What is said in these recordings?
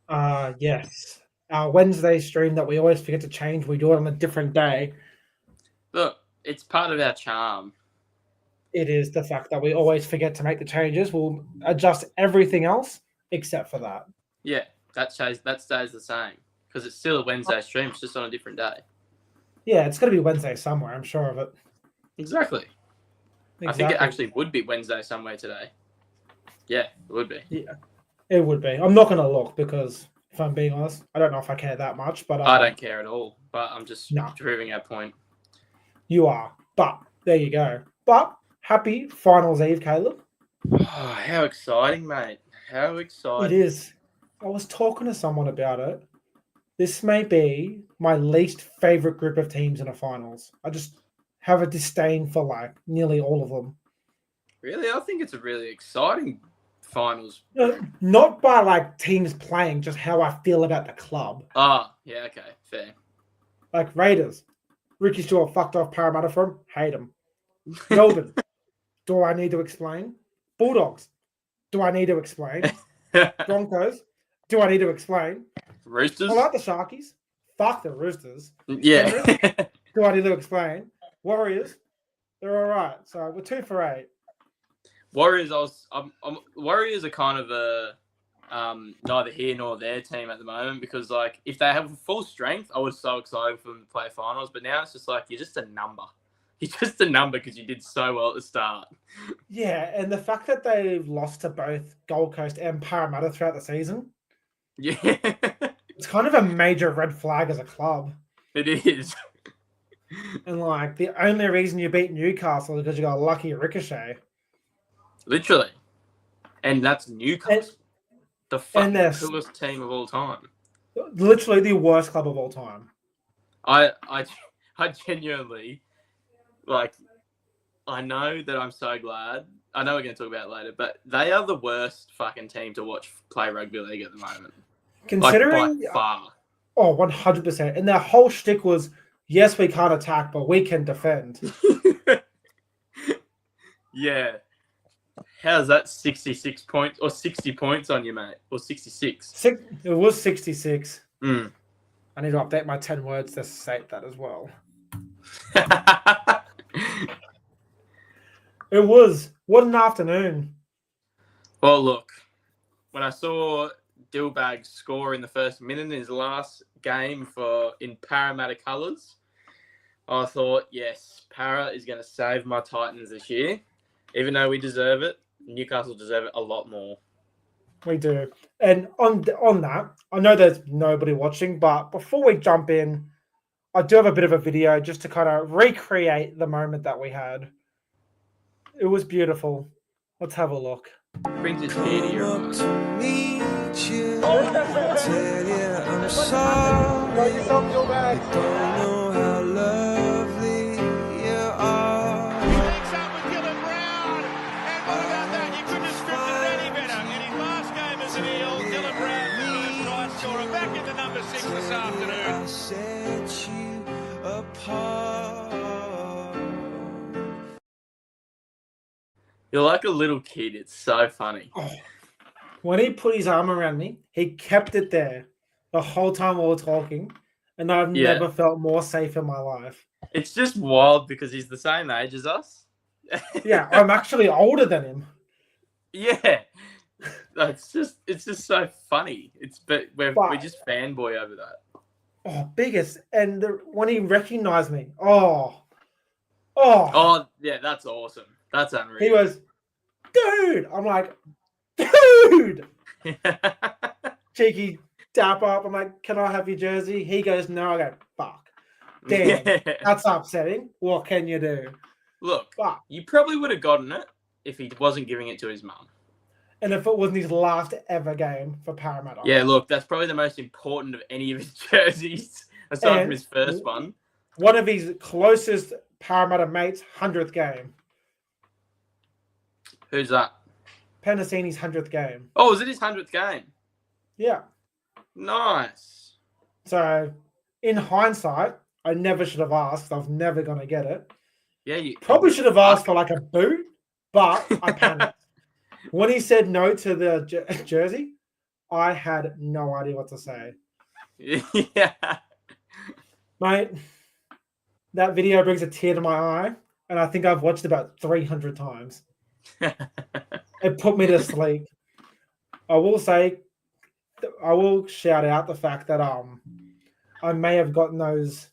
Yes. Our Wednesday stream that we always forget to change, we do it on a different day. Look, it's part of our charm. It is the fact that we always forget to make the changes. We'll adjust everything else except for that. Yeah, that stays the same because it's still a Wednesday stream. It's just on a different day. Yeah, it's going to be Wednesday somewhere. I'm sure of it. Exactly. I think it actually would be Wednesday somewhere today. Yeah, it would be. Yeah, it would be. I'm not going to look because, if I'm being honest, I don't know if I care that much. But I don't care at all. But I'm just no, proving our point. You are. But there you go. But happy Finals Eve, Caleb. Oh, how exciting, mate. How exciting. It is. I was talking to someone about it. This may be my least favorite group of teams in a finals. I just have a disdain for like nearly all of them. Really? I think it's a really exciting finals. Not by like teams playing, just how I feel about the club. Yeah, okay, fair. Like Raiders. Ricky Stewart fucked off Parramatta for him. Hate him. Melbourne. Do I need to explain? Bulldogs. Do I need to explain? Broncos. Do I need to explain? Roosters. I like the Sharkies. Fuck the Roosters. Yeah. Do I need to explain? Warriors. They're all right. So we're 2 for 8. Warriors. Warriors are kind of a neither here nor there team at the moment because like if they have full strength, I was so excited for them to play finals. But now it's just like you're just a number. You're just a number because you did so well at the start. Yeah, and the fact that they've lost to both Gold Coast and Parramatta throughout the season, yeah, it's kind of a major red flag as a club. It is. And like the only reason you beat Newcastle is because you got a lucky ricochet. Literally, and that's Newcastle, the coolest team of all time. Literally the worst club of all time. I genuinely. Like, I know that I'm so glad. I know we're going to talk about it later, but they are the worst fucking team to watch play rugby league at the moment. Considering, like, by far. Oh, 100%. And their whole shtick was, yes, we can't attack, but we can defend. Yeah. How's that 66 points or 60 points on you, mate? Or 66? It was 66. I need to update my 10 words to state that as well. It was. What an afternoon. Well, look, when I saw Dylbags score in the first minute in his last game in Parramatta colours, I thought, yes, Para is going to save my Titans this year. Even though we deserve it, Newcastle deserve it a lot more. We do. And on that, I know there's nobody watching, but before we jump in, I do have a bit of a video just to kind of recreate the moment that we had. It was beautiful. Let's have a look. Brings a tear to your eyes. Tell you I'm sorry. You don't know how lovely you are. He links up with Gillum Brown, and what about that? You couldn't have scripted it any better. In his last game as an Eel, Gillum Brown, first try scorer, back into number 6 this afternoon. I set you apart. You're like a little kid. It's so funny. Oh. When he put his arm around me, he kept it there the whole time we were talking, and I've never felt more safe in my life. It's just wild because he's the same age as us. Yeah, I'm actually older than him. Yeah, it's just so funny. We just fanboy over that. Oh, biggest! And when he recognized me, oh yeah, that's awesome. That's unreal. He was, dude. I'm like, dude. Cheeky dap up. I'm like, can I have your jersey? He goes, no. I go, fuck. Damn, that's upsetting. What can you do? Look, you probably would have gotten it if he wasn't giving it to his mum. And if it wasn't his last ever game for Parramatta. Yeah, look, that's probably the most important of any of his jerseys, aside from his first one. One of his closest Parramatta mates' 100th game. Who's that? Penasini's 100th game. Oh, was it his 100th game? Yeah. Nice. So, in hindsight, I never should have asked. I was never going to get it. Yeah, you probably should have asked for like a boot, but I panicked. When he said no to the jersey, I had no idea what to say. Yeah. Mate, that video brings a tear to my eye, and I think I've watched about 300 times. It put me to sleep. I will say, I will shout out the fact that I may have gotten those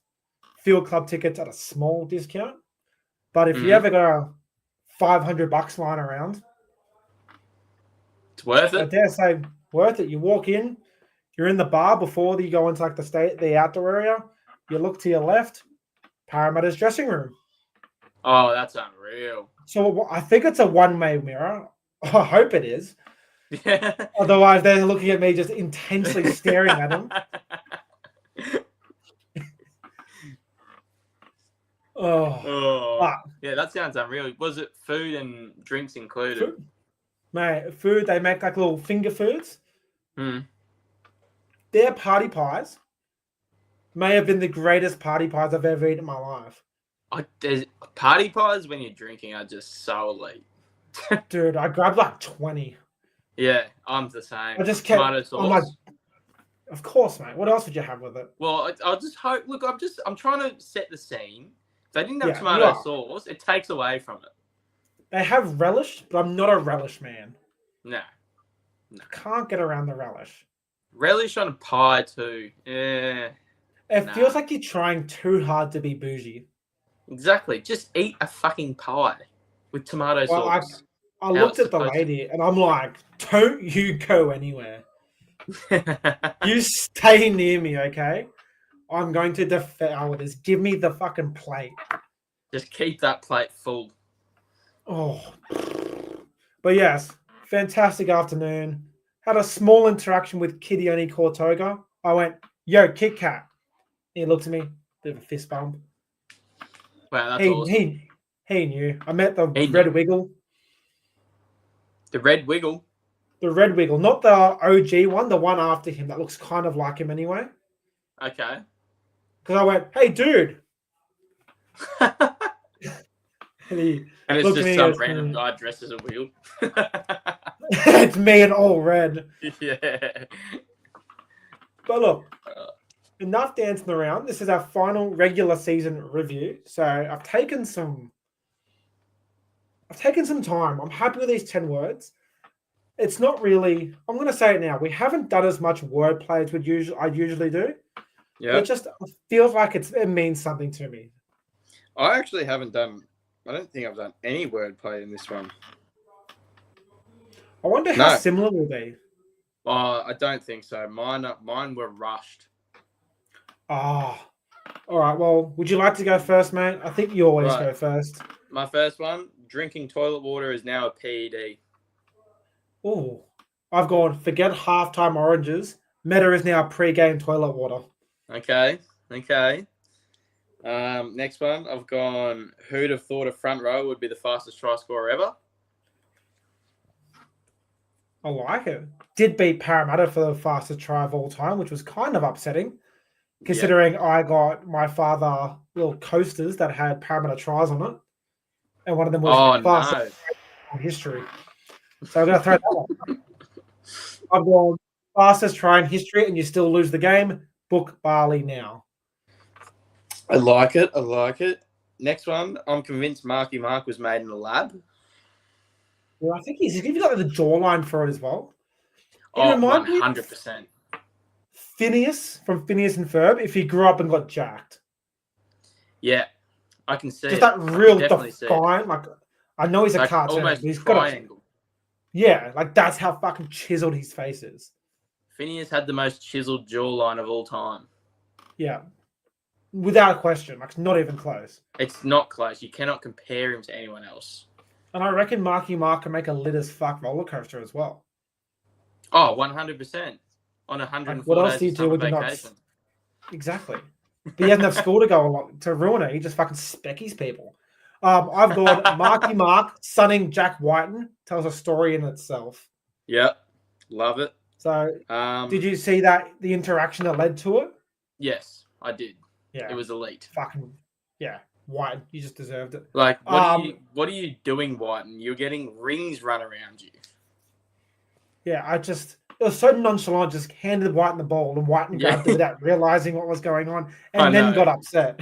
field club tickets at a small discount, but if you ever got a $500 lying around, It's worth I it. dare say worth it. You walk in, you're in the bar before you go into like the outdoor area. You look to your left, Parramatta's dressing room. Oh, that's unreal. So I think it's a one-way mirror. I hope it is. Yeah. Otherwise, they're looking at me just intensely staring at them. Oh, yeah, that sounds unreal. Was it food and drinks included? Food. Mate, food, they make like little finger foods. Their party pies may have been the greatest party pies I've ever eaten in my life. Party pies when you're drinking are just so elite. Dude, I grabbed like 20. Yeah, I'm the same. I just kept, tomato sauce. I'm like, of course, mate. What else would you have with it? Well, I'll just hope. Look, I'm trying to set the scene. If they didn't have Yeah, tomato sauce, it takes away from it. They have relish, but I'm not a relish man. No. I can't get around the relish. Relish on a pie too. Yeah. It feels like you're trying too hard to be bougie. Exactly. Just eat a fucking pie with tomato sauce. I looked at the lady and I'm like, don't you go anywhere. You stay near me, okay? I'm going to devour this. Give me the fucking plate. Just keep that plate full. Oh. But yes, fantastic afternoon. Had a small interaction with Kidioni Cortoga. I went, yo, Kit Kat. He looked at me, bit of a fist bump. Wow, that's awesome. He knew. I met the Red Wiggle. The Red Wiggle? The Red Wiggle, not the OG one, the one after him that looks kind of like him anyway. Okay. Because I went, hey, dude. And it's just some random guy dressed as a wheel. It's me in all red. Yeah. But look, enough dancing around. This is our final regular season review. So I've taken some time. I'm happy with these 10 words. It's not really, I'm going to say it now. We haven't done as much wordplay as I usually do. Yeah. It just feels like it means something to me. I actually haven't done, I don't think I've done any wordplay in this one. I wonder how similar we'll be. I don't think so. Mine were rushed. All right. Well, would you like to go first, mate? I think you always go first. My first one, drinking toilet water is now a PED. Oh, I've gone, forget halftime oranges. Meta is now pre-game toilet water. Okay. Next one, I've gone, who'd have thought a front row would be the fastest try scorer ever? I like it. Did beat Parramatta for the fastest try of all time, which was kind of upsetting, considering I got my father little coasters that had Parramatta tries on it, and one of them was fastest in history. So I'm going to throw that one. I've gone fastest try in history, and you still lose the game. Book Barley now. I like it. Next one, I'm convinced Marky Mark was made in a lab. Well, I think he's got the jawline for it as well. 100%. Phineas from Phineas and Ferb, if he grew up and got jacked. Yeah, I can see just that real define. Like, I know he's a cartoon, almost but he's triangle. Yeah, like that's how fucking chiseled his face is. Phineas had the most chiseled jawline of all time. Yeah, without question. Like, not even close. It's not close. You cannot compare him to anyone else. And I reckon Marky Mark can make a lit as fuck roller coaster as well. Oh, 100%. On 104 what else do you do when you're not? Exactly. But he doesn't have school to go along to ruin it. He just fucking speckies people. I've gone Marky Mark sunning Jack Whiten tells a story in itself. Yep, love it. So, did you see the interaction that led to it? Yes, I did. Yeah, it was elite. Fucking Whiten, you just deserved it. Like, what are you doing, Whiten? You're getting rings run around you. Yeah, it was so nonchalant, just handed Whiten the ball and Whiten grabbed it without realizing what was going on I and then know. got upset.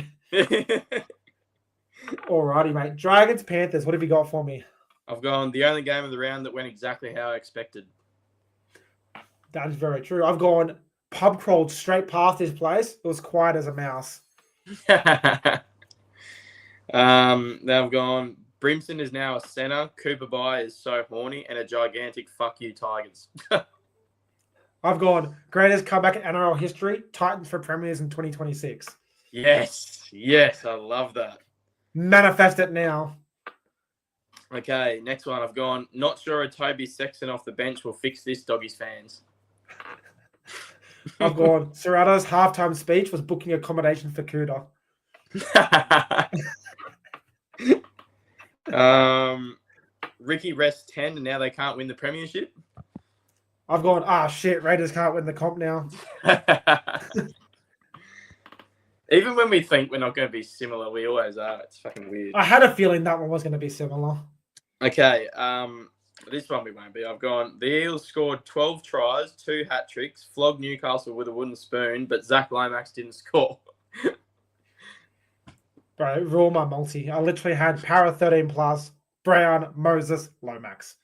Alrighty, mate. Dragons, Panthers, what have you got for me? I've gone the only game of the round that went exactly how I expected. That's very true. I've gone pub crawled straight past this place. It was quiet as a mouse. Now I've gone Brimson is now a centre. Cooper Bye is so horny and a gigantic fuck you Tigers. I've gone greatest comeback in NRL history. Titans for premiers in 2026. Yes, I love that. Manifest it now. Okay, next one. I've gone not sure a Toby Sexton off the bench will fix this, Doggies fans. I've gone Serrato's halftime speech was booking accommodation for Cooter. Ricky rests 10 and now they can't win the premiership. I've gone, shit, Raiders can't win the comp now. Even when we think we're not going to be similar, we always are. It's fucking weird. I had a feeling that one was going to be similar. Okay, this one we won't be. I've gone, the Eels scored 12 tries, 2 hat tricks, flogged Newcastle with a wooden spoon, but Zach Lomax didn't score. Bro, rule my multi. I literally had Para 13 plus, Brown, Moses, Lomax.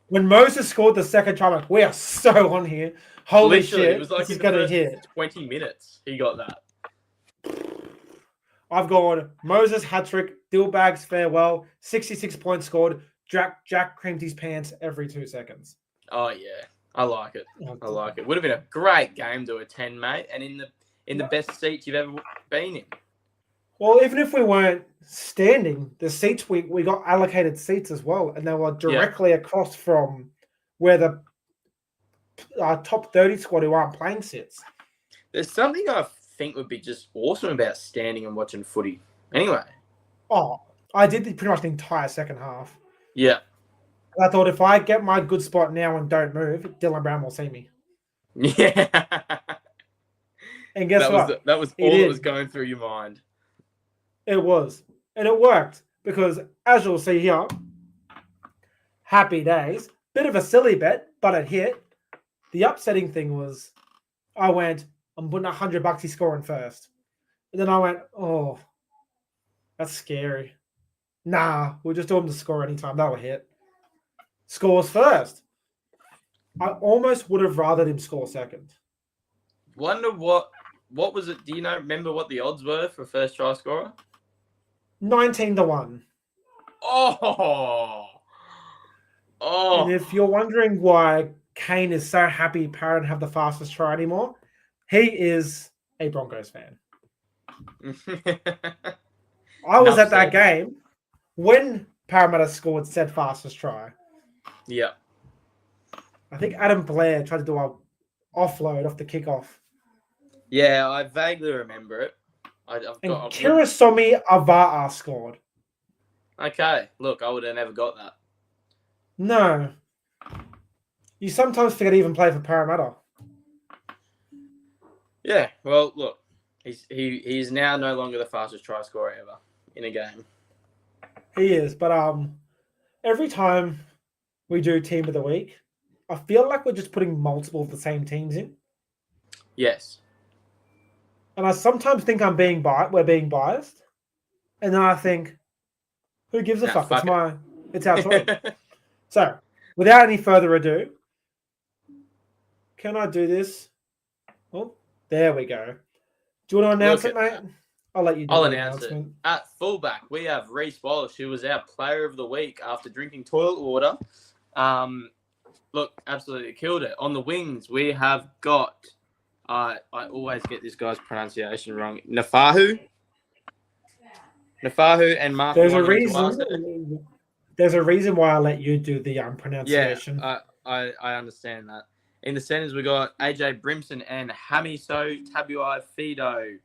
When Moses scored the second try, I'm like, we are so on here. Holy Literally, shit, it was like this is going to hit. 20 minutes, he got that. I've gone Moses, hat-trick, Dylbags, farewell, 66 points scored, Jack creamed his pants every 2 seconds. Oh, yeah. I like it. I like it. Would have been a great game to attend, mate, and in the best seats you've ever been in. Well, even if we weren't standing, the seats, we got allocated seats as well, and they were directly across from where the top 30 squad who aren't playing sits. There's something I think would be just awesome about standing and watching footy. Anyway. Oh, I did pretty much the entire second half. Yeah. I thought if I get my good spot now and don't move, Dylan Brown will see me. Yeah. And guess what? That was all that was going through your mind. It was. And it worked. Because as you'll see here, happy days. Bit of a silly bet, but it hit. The upsetting thing was I went, I'm putting $100 he's scoring first. And then I went, oh, that's scary. Nah, we'll just do him to score anytime. That'll hit. Scores first. I almost would have rathered him score second. Wonder what was it? Do you remember what the odds were for first try scorer? 19-1. Oh. And if you're wondering why Kane is so happy Parra didn't have the fastest try anymore, he is a Broncos fan. I was at that game when Parramatta scored said fastest try. Yeah. I think Adam Blair tried to do an offload off the kickoff. Yeah, I vaguely remember it. Kirasomi Ava'a scored. Okay, look, I would have never got that. No. You sometimes forget to even play for Parramatta. Yeah, well, look, he's now no longer the fastest try scorer ever in a game. He is, but every time we do Team of the Week, I feel like we're just putting multiple of the same teams in. Yes. And I sometimes think we're being biased. And then I think, who gives a fuck? It's our choice. So, without any further ado, can I do this? Oh, there we go. Do you want to announce it, mate? I'll let you do I'll the announce it. announcement. At fullback, we have Reece Wallace, who was our player of the week after drinking toilet water. Look, absolutely killed it. On the wings, we have got, I always get this guy's pronunciation wrong, Nafahu and Mark. There's a reason why I let you do the pronunciation. Yeah, I understand that. In the centers, we got AJ Brimson and Hamiso Tabuai Fido.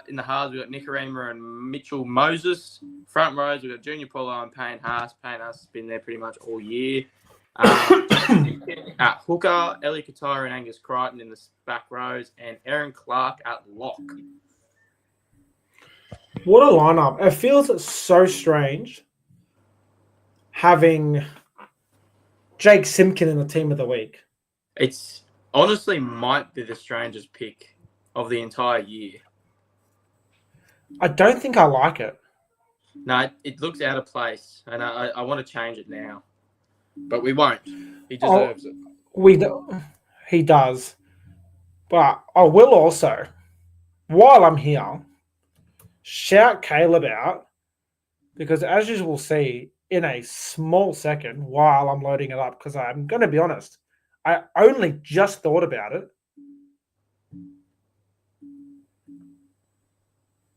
In the halves, we got Nicarima and Mitchell Moses. Front rows, we got Junior Paulo and Payne Haas. Payne Haas has been there pretty much all year. At hooker, Ellie Katara and Angus Crichton in the back rows, and Aaron Clark at lock. What a lineup. It feels so strange having Jake Simkin in the team of the week. It's honestly might be the strangest pick of the entire year. I don't think I like it. No, it looks out of place, and I want to change it now. But we won't. He deserves it. He does. But I will also, while I'm here, shout Caleb out, because as you will see in a small second while I'm loading it up, because I'm going to be honest, I only just thought about it.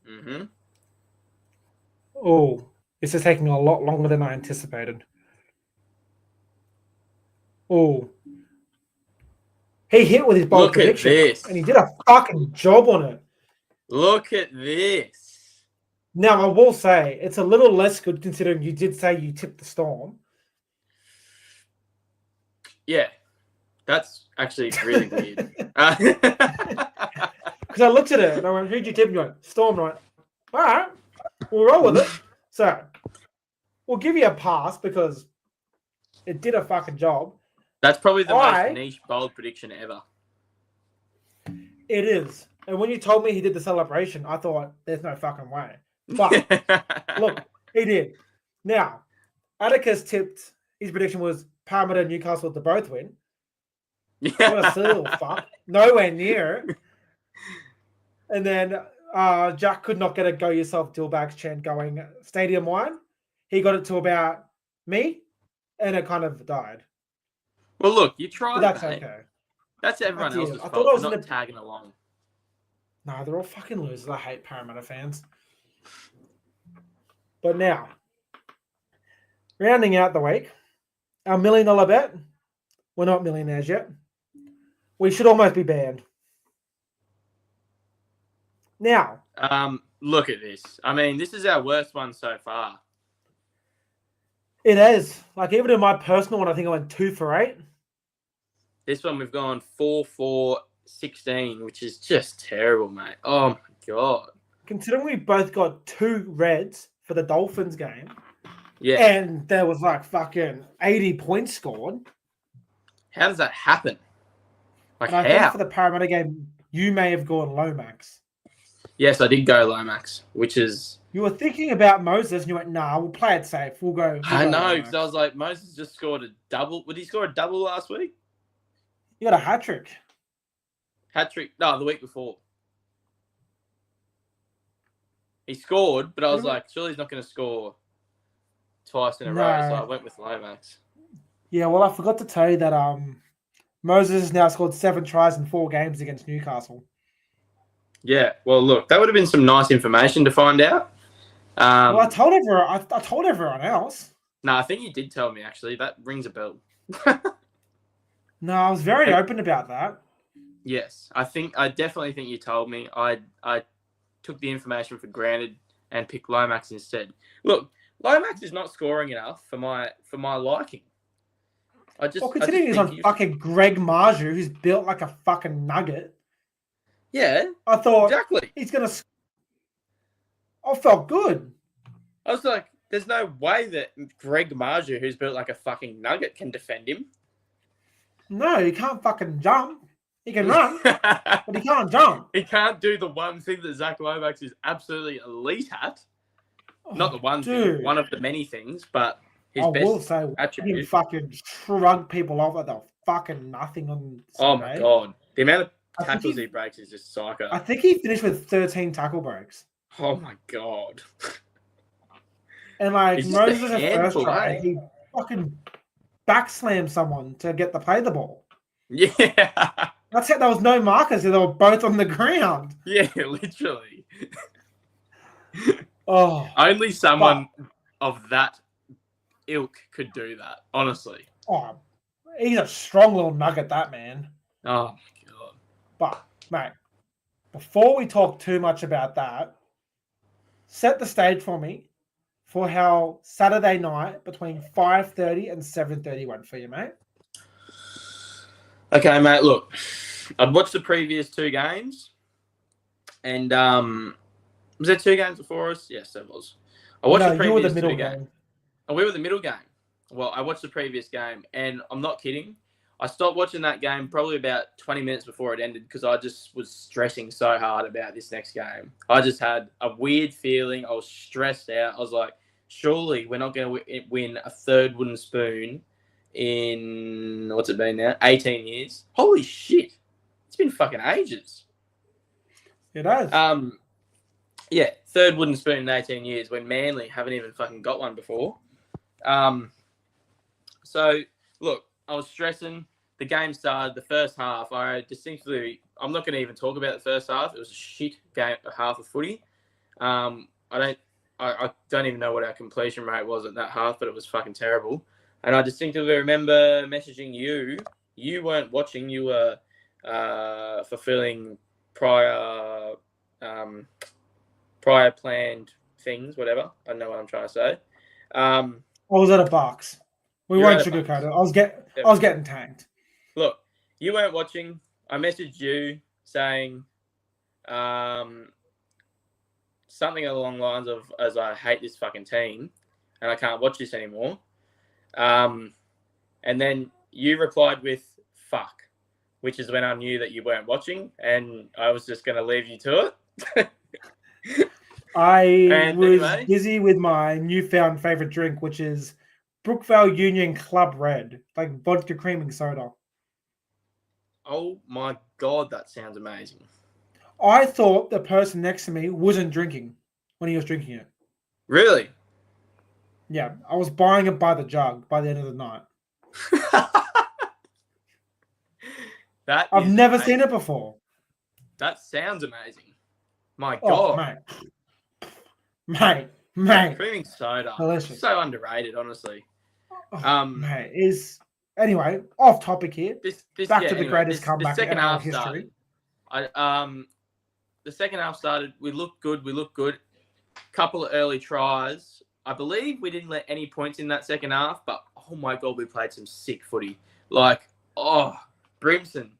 Mm-hmm. Oh, this is taking a lot longer than I anticipated. Oh, he hit with his bold Look at prediction, this. and he did a fucking job on it. Look at this. Now, I will say, it's a little less good considering you did say you tipped the Storm. Yeah, that's actually really weird. Because I looked at it and I went, who'd you tip? And you went, Storm. And I went, all right, we'll roll with it. So, we'll give you a pass because it did a fucking job. That's probably the most niche bold prediction ever. It is. And when you told me he did the celebration, I thought, there's no fucking way. But, look, he did. Now, Atticus tipped, his prediction was Parramatta and Newcastle to both win. What a silly little fuck. Nowhere near it. And then Jack could not get a go yourself Dylbags chant going stadium-wide. He got it to about me, and it kind of died. Well, look, you tried, but that's mate. okay. That's everyone else's I fault thought I was for not tagging along. No, they're all fucking losers. I hate Parramatta fans. But now, rounding out the week, our $1 million bet. We're not millionaires yet. We should almost be banned. Now. Look at this. I mean, this is our worst one so far. It is. Like, even in my personal one, I think I went 2 for 8. This one we've gone 4 for 16, which is just terrible, mate. Oh, my God. Considering we both got 2 reds for the Dolphins game. Yeah. And there was like fucking 80 points scored. How does that happen? Like, and I think for the Parramatta game, you may have gone Lomax. Yes, I did go Lomax, which is... You were thinking about Moses, and you went, nah, we'll play it safe. We'll go I know, Lomax. because I was like, Moses just scored a double. Did he score a double last week? You got a hat-trick. Hat-trick? No, the week before. He scored, but I was like, surely he's not going to score twice in a row, so I went with Lomax. Yeah, well, I forgot to tell you that Moses has now scored 7 tries in 4 games against Newcastle. Yeah, well, look, that would have been some nice information to find out. Well, I told everyone else. No, I think you did tell me, actually. That rings a bell. No, I was very open about that. Yes, I definitely think you told me. I took the information for granted and picked Lomax instead. Look, Lomax is not scoring enough for my liking. Considering he's on fucking Greg Marju, who's built like a fucking nugget. Yeah, I thought exactly. He's gonna. I felt good. I was like, there's no way that Greg Marju, who's built like a fucking nugget, can defend him. No, he can't fucking jump. He can run, but he can't jump. He can't do the one thing that Zach Lomax is absolutely elite at. Not the one thing, one of the many things, but his best will say, attribute. He fucking shrug people off at the fucking nothing on Sunday. Oh my God. The amount of tackles he breaks is just psycho. I think he finished with 13 tackle breaks. Oh my God. And like Moses' first try, he fucking backslammed someone to get the play the ball. Yeah. That's it. There was no markers. They were both on the ground. Yeah, literally. Oh. Only someone of that ilk could do that, honestly. Oh, he's a strong little nugget, that man. Oh my God. But, mate, before we talk too much about that, set the stage for me for how Saturday night between 5:30 and 7:30 went for you, mate. Okay, mate, look. I'd watched the previous 2 games. And was there 2 games before us? Yes, there was. I watched the previous 2 games. Oh, we were the middle game. Well, I watched the previous game, and I'm not kidding. I stopped watching that game probably about 20 minutes before it ended because I just was stressing so hard about this next game. I just had a weird feeling. I was stressed out. I was like, surely we're not going to win a third wooden spoon in, what's it been now? 18 years. Holy shit. It's been fucking ages. It has. Yeah, third wooden spoon in 18 years when Manly haven't even fucking got one before. So, look, I was stressing. The game started. The first half, I'm not going to even talk about the first half. It was a shit game, a half of footy. I don't even know what our completion rate was at that half, but it was fucking terrible. And I distinctly remember messaging you. You weren't watching. You were fulfilling prior planned things, whatever. I don't know what I'm trying to say. I was at a box. We You're won't at a sugarcoat box. it. I was getting tanked. Look, you weren't watching. I messaged you saying something along the lines of, as I hate this fucking team and I can't watch this anymore. And then you replied with fuck, which is when I knew that you weren't watching, and I was just going to leave you to it. I was busy with my newfound favorite drink, which is Brookvale Union Club Red, like vodka creaming soda. Oh my God, that sounds amazing. I thought the person next to me wasn't drinking when he was drinking it. Really? Yeah, I was buying it by the jug by the end of the night. I've never seen it before. That sounds amazing. My God. Mate. Creaming soda. Delicious. So underrated, honestly. Mate, anyway, off topic here. Back to the greatest comeback in our history. The second half started. We looked good. Couple of early tries. I believe we didn't let any points in that second half, but oh my God, we played some sick footy. Brimson.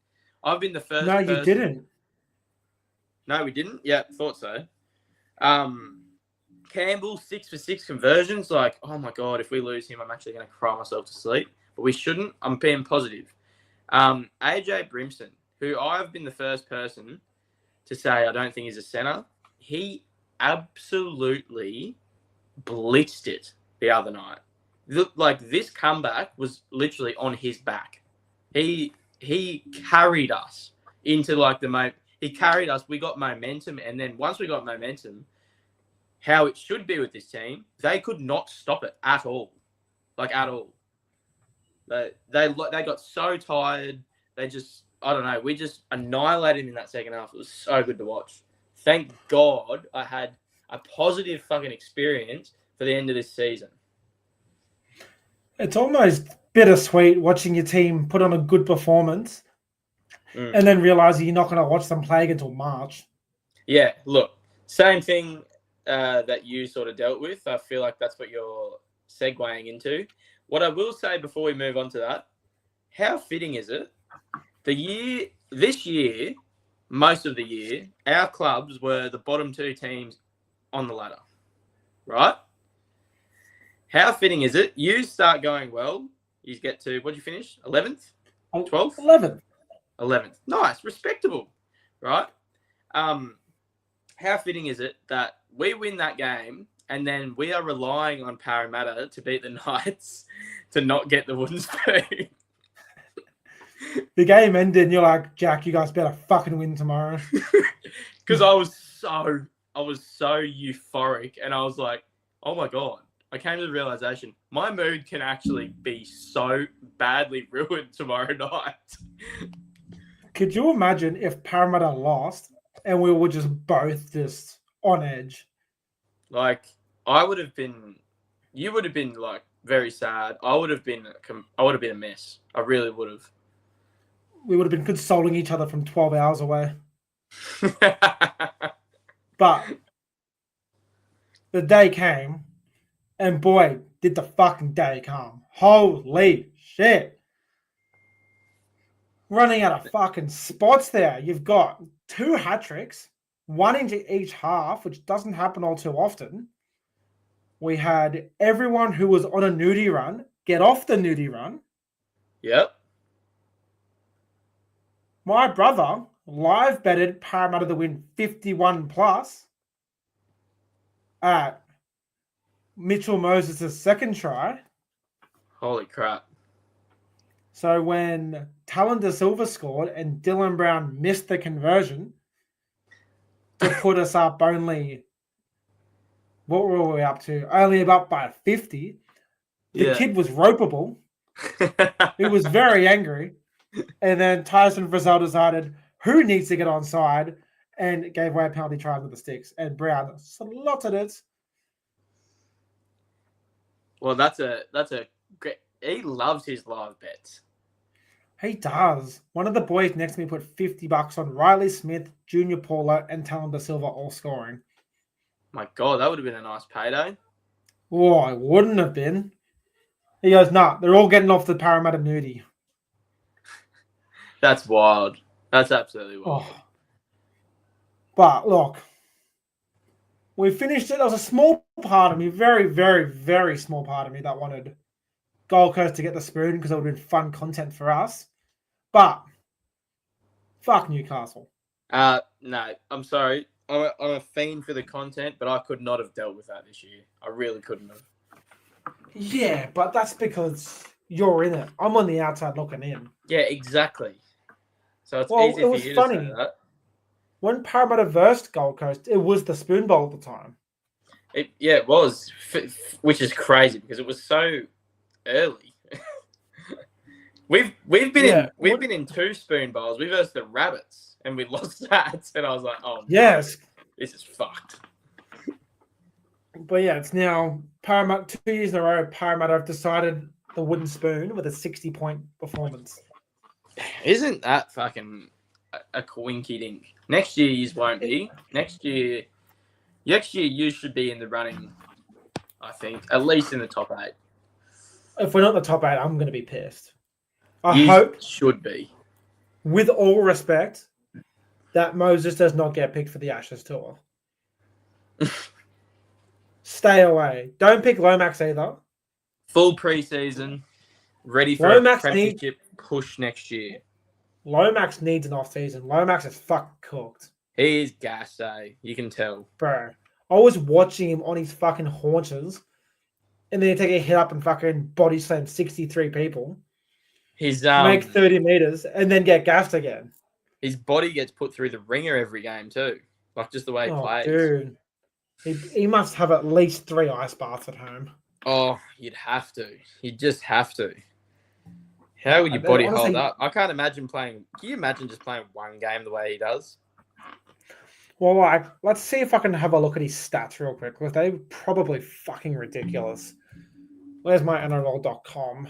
I've been the first. No, you didn't. No, we didn't. Yeah, thought so. Campbell, 6 for 6 conversions. Like, oh my God, if we lose him, I'm actually going to cry myself to sleep. But we shouldn't. I'm being positive. AJ Brimson, who I've been the first person to say I don't think he's a centre, he absolutely blitzed it the other night. Like, this comeback was literally on his back. He carried us into like he carried us. We got momentum, and then once we got momentum, how it should be with this team, they could not stop it at all. Like, at all. They got so tired. They just, I don't know. We just annihilated him in that second half. It was so good to watch. Thank God I had a positive fucking experience for the end of this season. It's almost bittersweet watching your team put on a good performance and then realizing you're not going to watch them play until March. Yeah, look, same thing that you sort of dealt with. I feel like that's what you're segueing into. What I will say before we move on to that, how fitting is it? This year, most of the year, our clubs were the bottom two teams on the ladder, right? How fitting is it? You start going well. You get to, what did you finish? 11th? 12th? 11th. 11th. Nice. Respectable. Right? How fitting is it that we win that game and then we are relying on Parramatta to beat the Knights to not get the wooden spoon? The game ended and you're like, Jack, you guys better fucking win tomorrow. Because I was so euphoric and I was like, oh my God. I came to the realization my mood can actually be so badly ruined tomorrow night. Could you imagine if Parramatta lost and we were just both just on edge? Like, you would have been like very sad. I would have been a mess. I really would have. We would have been consoling each other from 12 hours away. But the day came. And boy, did the fucking day come. Holy shit. Running out of fucking spots there. You've got 2 hat-tricks, 1 into each half, which doesn't happen all too often. We had everyone who was on a nudie run get off the nudie run. Yep. My brother live betted Parramatta to win 51 plus at Mitchell Moses' second try. Holy crap. So when Talon De Silva scored and Dylan Brown missed the conversion to put us up only, what were we up to? Only up by 50. The kid was ropeable. He was very angry. And then Tyson Frizzell decided who needs to get onside and gave away a penalty try with the sticks. And Brown slotted it. Well, that's a great. He loves his live bets. He does. One of the boys next to me put $50 on Riley Smith, Junior Paulo, and Talon De Silva all scoring. My God, that would have been a nice payday. Oh, it wouldn't have been. He goes, nah, they're all getting off the Parramatta nudie. That's wild. That's absolutely wild. Oh. But look, we finished it. There was a small part of me, very, very, very small part of me that wanted Gold Coast to get the spoon because it would have been fun content for us. But fuck Newcastle. No, I'm sorry. I'm a fiend for the content, but I could not have dealt with that this year. I really couldn't have. Yeah, but that's because you're in it. I'm on the outside looking in. Yeah, exactly. So it's Well, easy it for was you funny. to say that. When Parramatta versed Gold Coast, it was the Spoon Bowl at the time. It was, which is crazy because it was so early. we've been in two Spoon Bowls. We versed the Rabbits and we lost that, and I was like, oh yes, no, this is fucked. But yeah, it's now Parramatta 2 years in a row. Parramatta have decided the wooden spoon with a 60-point performance. Isn't that fucking a quinky dink? Next year you won't be. Next year you should be in the running. I think at least in the top 8. If we're not in the top 8, I'm going to be pissed. I You hope, should be. with all respect, that Moses does not get picked for the Ashes tour. Stay away. Don't pick Lomax either. Full preseason, ready for Lomax a premiership push next year. Lomax needs an off-season. Lomax is fucking cooked. He is gassed, eh? You can tell. Bro, I was watching him on his fucking haunches, and then he take a hit up and fucking body slam 63 people. His Make 30 meters, and then get gassed again. His body gets put through the ringer every game too. Like just the way he plays. Dude. He must have at least 3 ice baths at home. Oh, you'd have to. You'd just have to. How would your body hold up? I can't imagine playing. Can you imagine just playing one game the way he does? Well, let's see if I can have a look at his stats real quick, because they're probably fucking ridiculous. Where's my NRL.com?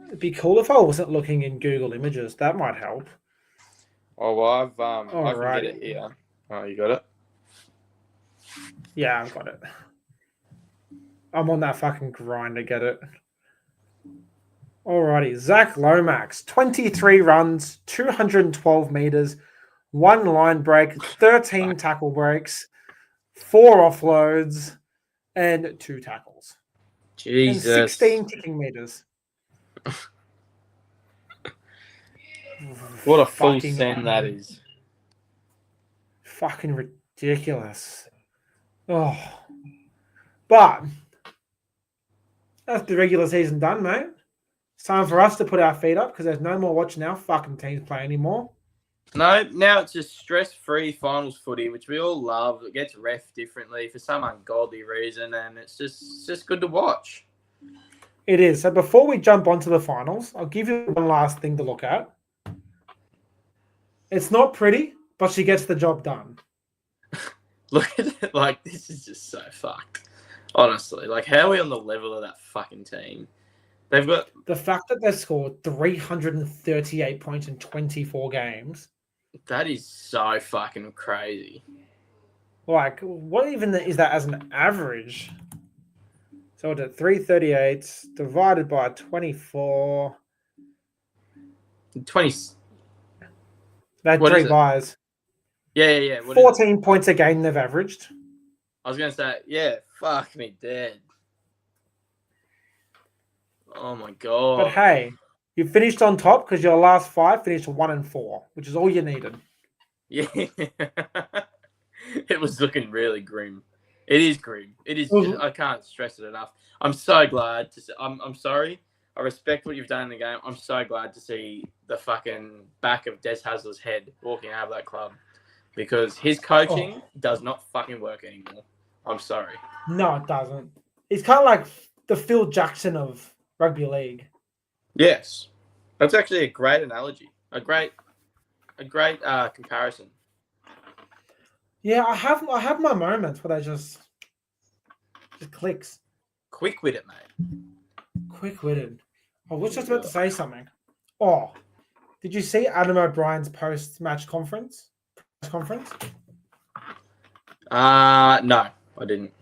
It'd be cool if I wasn't looking in Google Images. That might help. Oh, well, I can Alrighty. get it here. Oh, you got it? Yeah, I've got it. I'm on that fucking grind to get it. Alrighty, Zach Lomax, 23 runs, 212 meters, 1 line break, 13 tackle breaks, 4 offloads, and 2 tackles. Jesus. And 16 kicking meters. What a full Fucking send that is. Fucking ridiculous. Oh. But that's the regular season done, mate. It's time for us to put our feet up because there's no more watching our fucking teams play anymore. No, now it's just stress-free finals footy, which we all love. It gets ref differently for some ungodly reason, and it's just good to watch. It is. So before we jump onto the finals, I'll give you one last thing to look at. It's not pretty, but she gets the job done. Look at it. Like, this is just so fucked. Honestly. Like, how are we on the level of that fucking team? They've got... The fact that they've scored 338 points in 24 games. That is so fucking crazy. Like, what even is that as an average? So it's 338 divided by 24. 20... They had What 3 is it? buys. Yeah. What is it? 14 points a game they've averaged. I was going to say, yeah, fuck me dead. Oh my god. But hey, you finished on top because your last 5 finished 1-4, which is all you needed. Yeah. It was looking really grim. It is grim. It is. Mhm. I can't stress it enough. I'm so glad to see. I'm sorry. I respect what you've done in the game. I'm so glad to see the fucking back of Des Hasler's head walking out of that club because his coaching does not fucking work anymore. I'm sorry. No, it doesn't. He's kind of like the Phil Jackson of rugby league. Yes, that's actually a great analogy. A great comparison. Yeah, I have my moments where they just clicks. Quick with it, mate. Quick-witted. I was just about to say something. Oh, did you see Adam O'Brien's post-match conference? Press conference? No, I didn't.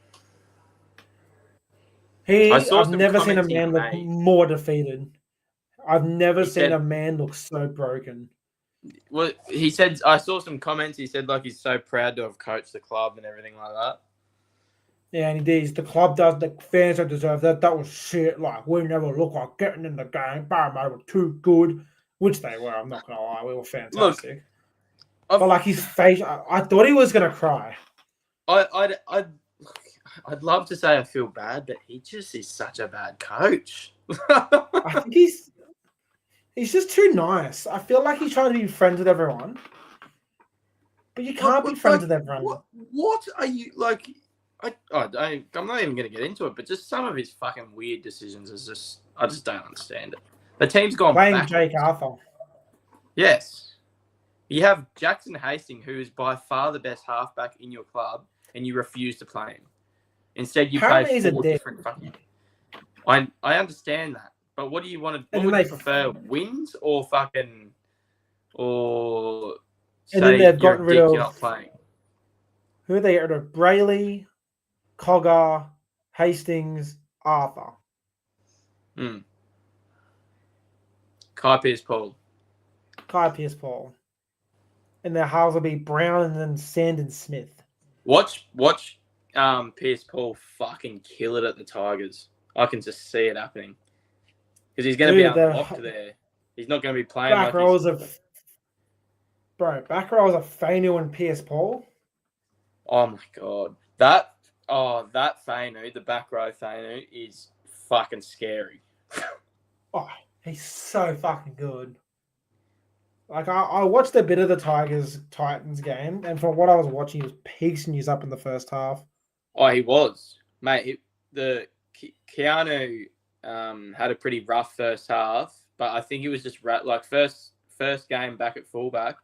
I saw I've some never seen a comments he man look made. more defeated. I've never He seen said- a man look so broken. Well, he said I saw some comments. He said like he's so proud to have coached the club and everything like that. Yeah, and he did. The club does. The fans don't deserve that. That was shit. Like, we never look like getting in the game. Parramatta were too good, which they were. I'm not gonna lie, we were fantastic. But like his face, I thought he was gonna cry. I'd love to say I feel bad, but he just is such a bad coach. I think he's just too nice. I feel like he's trying to be friends with everyone, but you can't be friends with everyone. What are you like? I'm not even going to get into it, but just some of his fucking weird decisions is just I just don't understand it. The team's gone Playing backwards. Jake Arthur. Yes, you have Jackson Hastings, who is by far the best halfback in your club, and you refuse to play him. Instead, you Apparently play he's a 4 dick. different fucking. I understand that, but what do you want to? And What then would you they- prefer, wins or fucking, or And then say they've you're gotten a rid dick, of- you're not playing? Who are they get rid of? Brayley, Cogger, Hastings, Arthur. Kai Pearce-Paul. Kai Pearce-Paul. And their halves will be Brown and then Sandon Smith. Watch Pearce-Paul fucking kill it at the Tigers. I can just see it happening. Because he's going to be Dude, unlocked there. He's not going to be playing Back rows of Fainu and Pearce-Paul. Oh my god. That Fainu, the back row Fainu, is fucking scary. Oh, he's so fucking good. Like, I watched a bit of the Tigers-Titans game, and from what I was watching, he was piecing you up in the first half. Oh, he was. Mate, Keanu had a pretty rough first half, but I think it was just like first game back at fullback,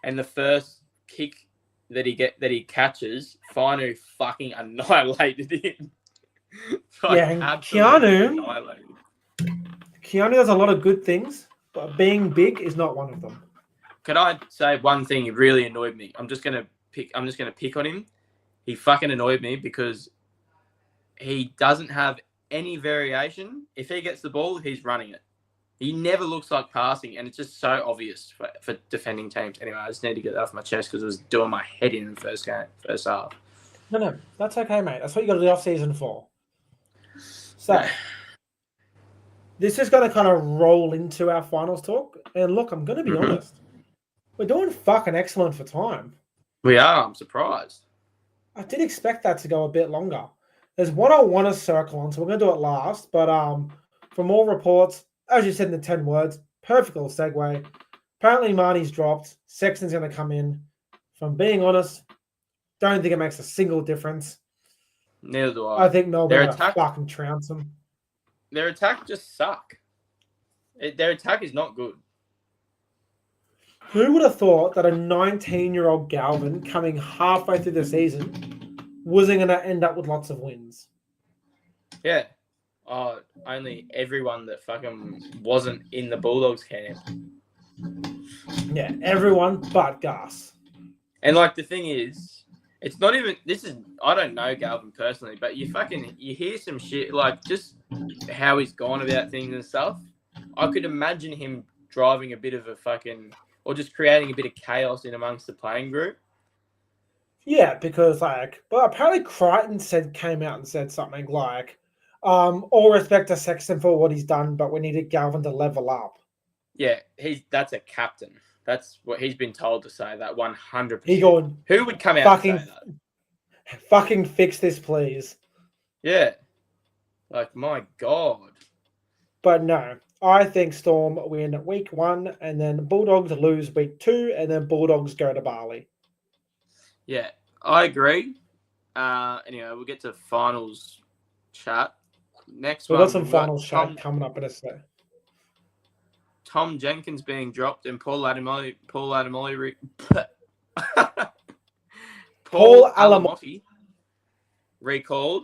and the first kick that he catches, Fainu fucking annihilated him. Yeah, and absolutely annihilated. Keanu does a lot of good things, but being big is not one of them. Can I say one thing? He really annoyed me. I'm just gonna pick on him. He fucking annoyed me because he doesn't have any variation. If he gets the ball, he's running it. He never looks like passing, and it's just so obvious for defending teams. Anyway, I just need to get that off my chest because it was doing my head in the first half. No, that's okay, mate. That's what you got to do off season for. So, this is going to kind of roll into our finals talk. And look, I'm going to be honest. We're doing fucking excellent for time. We are. I'm surprised. I did expect that to go a bit longer. There's one I want to circle on, so we're going to do it last. But from all reports, as you said in the 10 words, perfect little segue. Apparently, Marnie's dropped. Sexton's going to come in. If I'm being honest, don't think it makes a single difference. Neither do I. I think Melbourne are going to fucking trounce them. Their attack just suck. Their attack is not good. Who would have thought that a 19-year-old Galvin coming halfway through the season wasn't going to end up with lots of wins? Yeah. Oh, only everyone that fucking wasn't in the Bulldogs camp. Yeah, everyone but Gus. And like the thing is, it's not even. I don't know Galvin personally, but you hear some shit like just how he's gone about things and stuff. I could imagine him driving a bit of a fucking, or just creating a bit of chaos in amongst the playing group. Yeah, because but apparently Crichton came out and said something like, All respect to Sexton for what he's done, but we needed Galvin to level up. Yeah, that's a captain. That's what he's been told to say. That 100%. He going, Who would come out and say that? Fucking fix this, please. Yeah. Like, my God. But no, I think Storm win week 1, and then Bulldogs lose week 2, and then Bulldogs go to Bali. Yeah, I agree. Anyway, we'll get to finals chat. Next We've one. got some finals chat coming up in a sec. Tom Jenkins being dropped and Paul Alamotti recalled.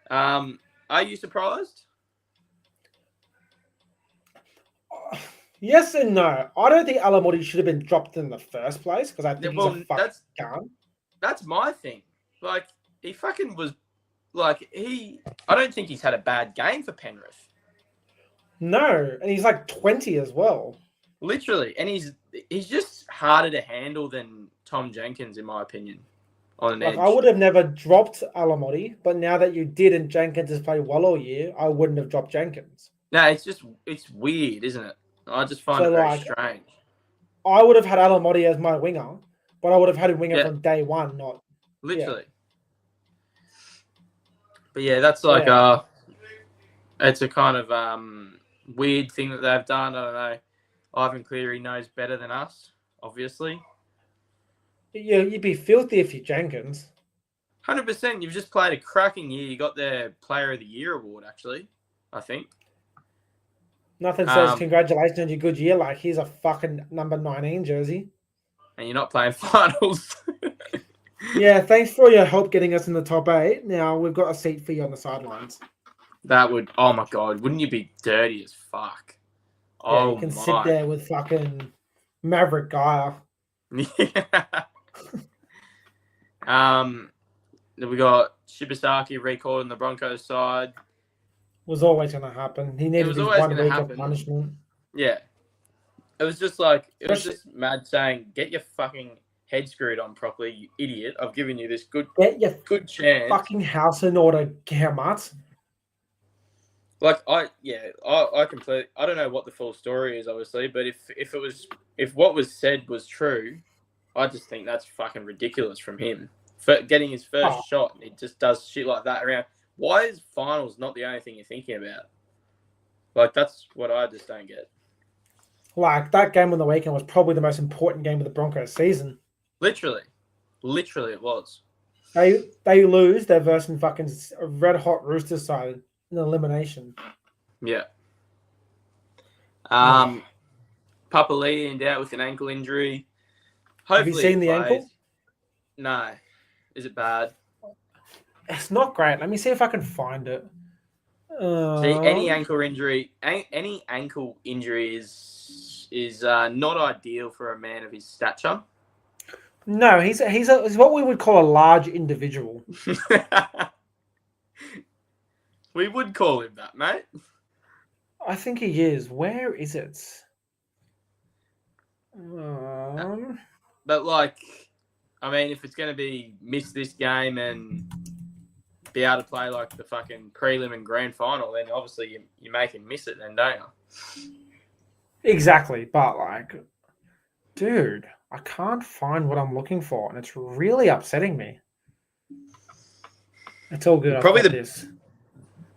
Are you surprised? Yes and no. I don't think Alamotti should have been dropped in the first place because I think he's a fucking gun. That's my thing. Like, he fucking was like I don't think he's had a bad game for Penrith. No, and he's like 20 as well. Literally, and he's just harder to handle than Tom Jenkins, in my opinion. On an edge. I would have never dropped Alamotti, but now that you did and Jenkins has played well all year, I wouldn't have dropped Jenkins. No, it's weird, isn't it? I just find it very strange. I would have had Alamotti as my winger, but I would have had him winger from day one, not literally. Yeah. But yeah, that's like it's a kind of weird thing that they've done. I don't know. Ivan Cleary knows better than us, obviously. Yeah, you'd be filthy if you're Jenkins. 100%. You've just played a cracking year. You got their Player of the Year award, actually, I think. Nothing says congratulations on your good year like here's a fucking number 19 jersey. And you're not playing finals. Yeah, thanks for your help getting us in the top 8. Now we've got a seat for you on the sidelines. That would, oh my God, wouldn't you be dirty as fuck? Yeah, you can sit there with fucking Maverick Geyer. Yeah. We got Shibasaki recalled on the Broncos side. Was always going to happen. He needed his 1 week of punishment. Yeah. It was just like, it was just mad saying, get your fucking head screwed on properly, you idiot. I've given you this good chance. Fucking house in order, Germart. Like, I completely, I don't know what the full story is, obviously, but if what was said was true, I just think that's fucking ridiculous from him. For getting his first shot, and he just does shit like that around. Why is finals not the only thing you're thinking about? Like, that's what I just don't get. Like, that game on the weekend was probably the most important game of the Broncos season. Literally it was. They lose, they're versing fucking red hot Roosters side in elimination. Yeah. Papa Lee in out with an ankle injury. Hopefully, have you seen the ankle? No. Is it bad? It's not great. Let me see if I can find it. See, any ankle injury is not ideal for a man of his stature. No, he's what we would call a large individual. We would call him that, mate. I think he is. Where is it? But like, I mean, if it's going to be miss this game and be able to play like the fucking prelim and grand final, then obviously you make him miss it then, don't you? Exactly. But like, dude, I can't find what I'm looking for, and it's really upsetting me. It's all good. Probably the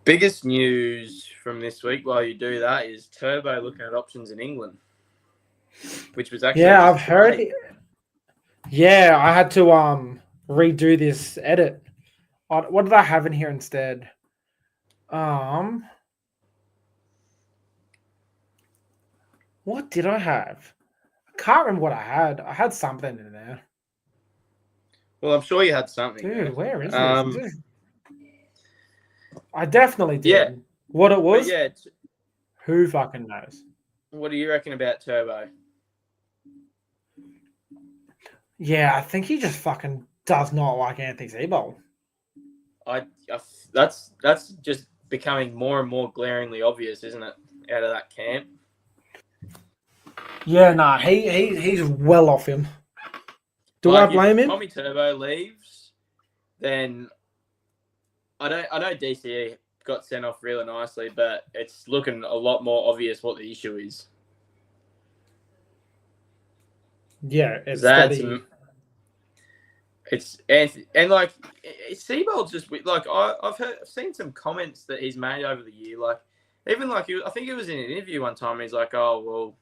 biggest news from this week while you do that is Turbo looking at options in England, which was actually I've heard. Yeah, I had to redo this edit. What did I have in here instead? What did I have? I can't remember what I had. I had something in there. Well, I'm sure you had something. Dude, there. Where is this? I definitely did. Yeah. What it was? Yeah. Who fucking knows? What do you reckon about Turbo? Yeah, I think he just fucking does not like Anthony Seibold. That's just becoming more and more glaringly obvious, isn't it? Out of that camp. Yeah, nah, he's well off him. Do I blame him? If Tommy Turbo leaves, then I know DCE got sent off really nicely, but it's looking a lot more obvious what the issue is. Yeah, it's That's gotta it's and like Seabold's just like I've seen some comments that he's made over the year, like even like I think it was in an interview one time. He's like, oh well,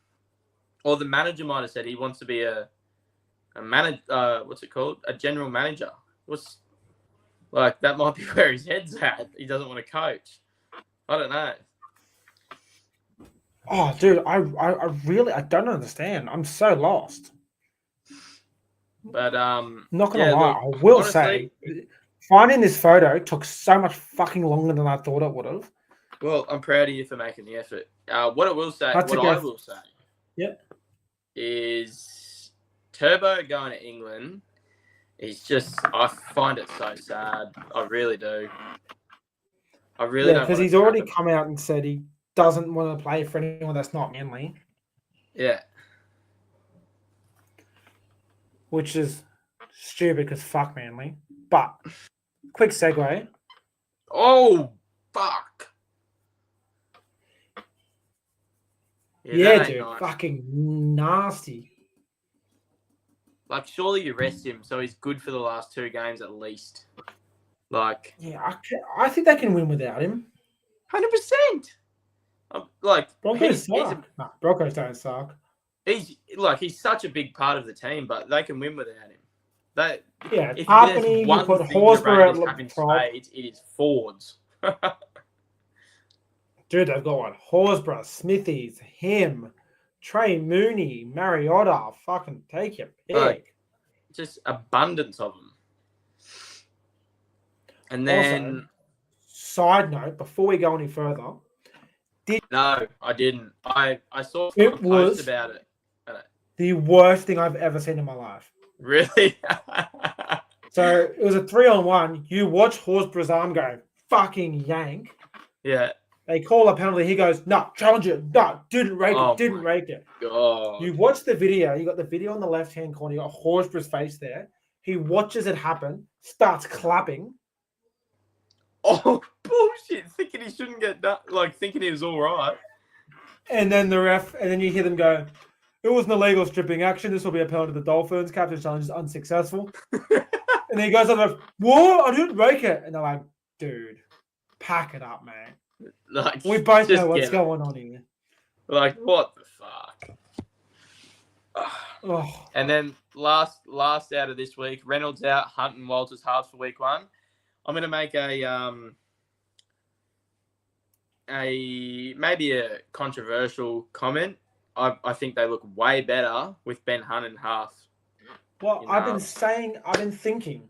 or the manager might have said he wants to be a manager. What's it called? A general manager. What's like that might be where his head's at. He doesn't want to coach. I don't know. Oh, dude, I really don't understand. I'm so lost. But Not gonna yeah, lie, look, I will honestly, say, finding this photo took so much fucking longer than I thought it would have. well, I'm proud of you for making the effort. What I will say, Yep. is Turbo going to England is just, I find it so sad. I really do. I really don't. Because he's already come out and said he doesn't want to play for anyone that's not Manly. Yeah. Which is stupid because fuck Manly. But quick segue. Oh fuck. Yeah, that dude, ain't nice. fucking nasty. Like, surely you rest him so he's good for the last 2 games at least. Like, yeah, I think they can win without him. 100%. Like, Broncos suck. No, Broncos don't suck. He's such a big part of the team, but they can win without him. If Harpany, you put Horsburgh at prop. Spades, it is Fords. Dude, they've got Horsburgh, Smithies, him, Trey Mooney, Mariota. Fucking take your pick. Like, just abundance of them. And then, also, side note, before we go any further, no, I didn't. I saw It a was- post about it. the worst thing I've ever seen in my life. Really? So it was a 3-on-1. You watch Horsburgh's arm go fucking yank. Yeah. They call a penalty. He goes, no, challenge it. No, didn't rake Oh it. Didn't my rake it. God. You watch the video. You got the video on the left-hand corner. You got Horsburgh's face there. He watches it happen, starts clapping. Oh, bullshit. Thinking he shouldn't get done. Like, thinking he was all right. And then the ref, and then you hear them go, it was an illegal stripping action. This will be a penalty to the Dolphins. Captain challenge is unsuccessful. And then he goes on the, what? I didn't rake it. And they're like, dude, pack it up, man. Like, We both just know what's get it. going on here. Like, what the fuck? Oh, And then last out of this week, Reynolds out, Hunt and Walters halves for week 1. I'm gonna make maybe a controversial comment. I think they look way better with Ben Hunt in half. well, You I've know. been thinking.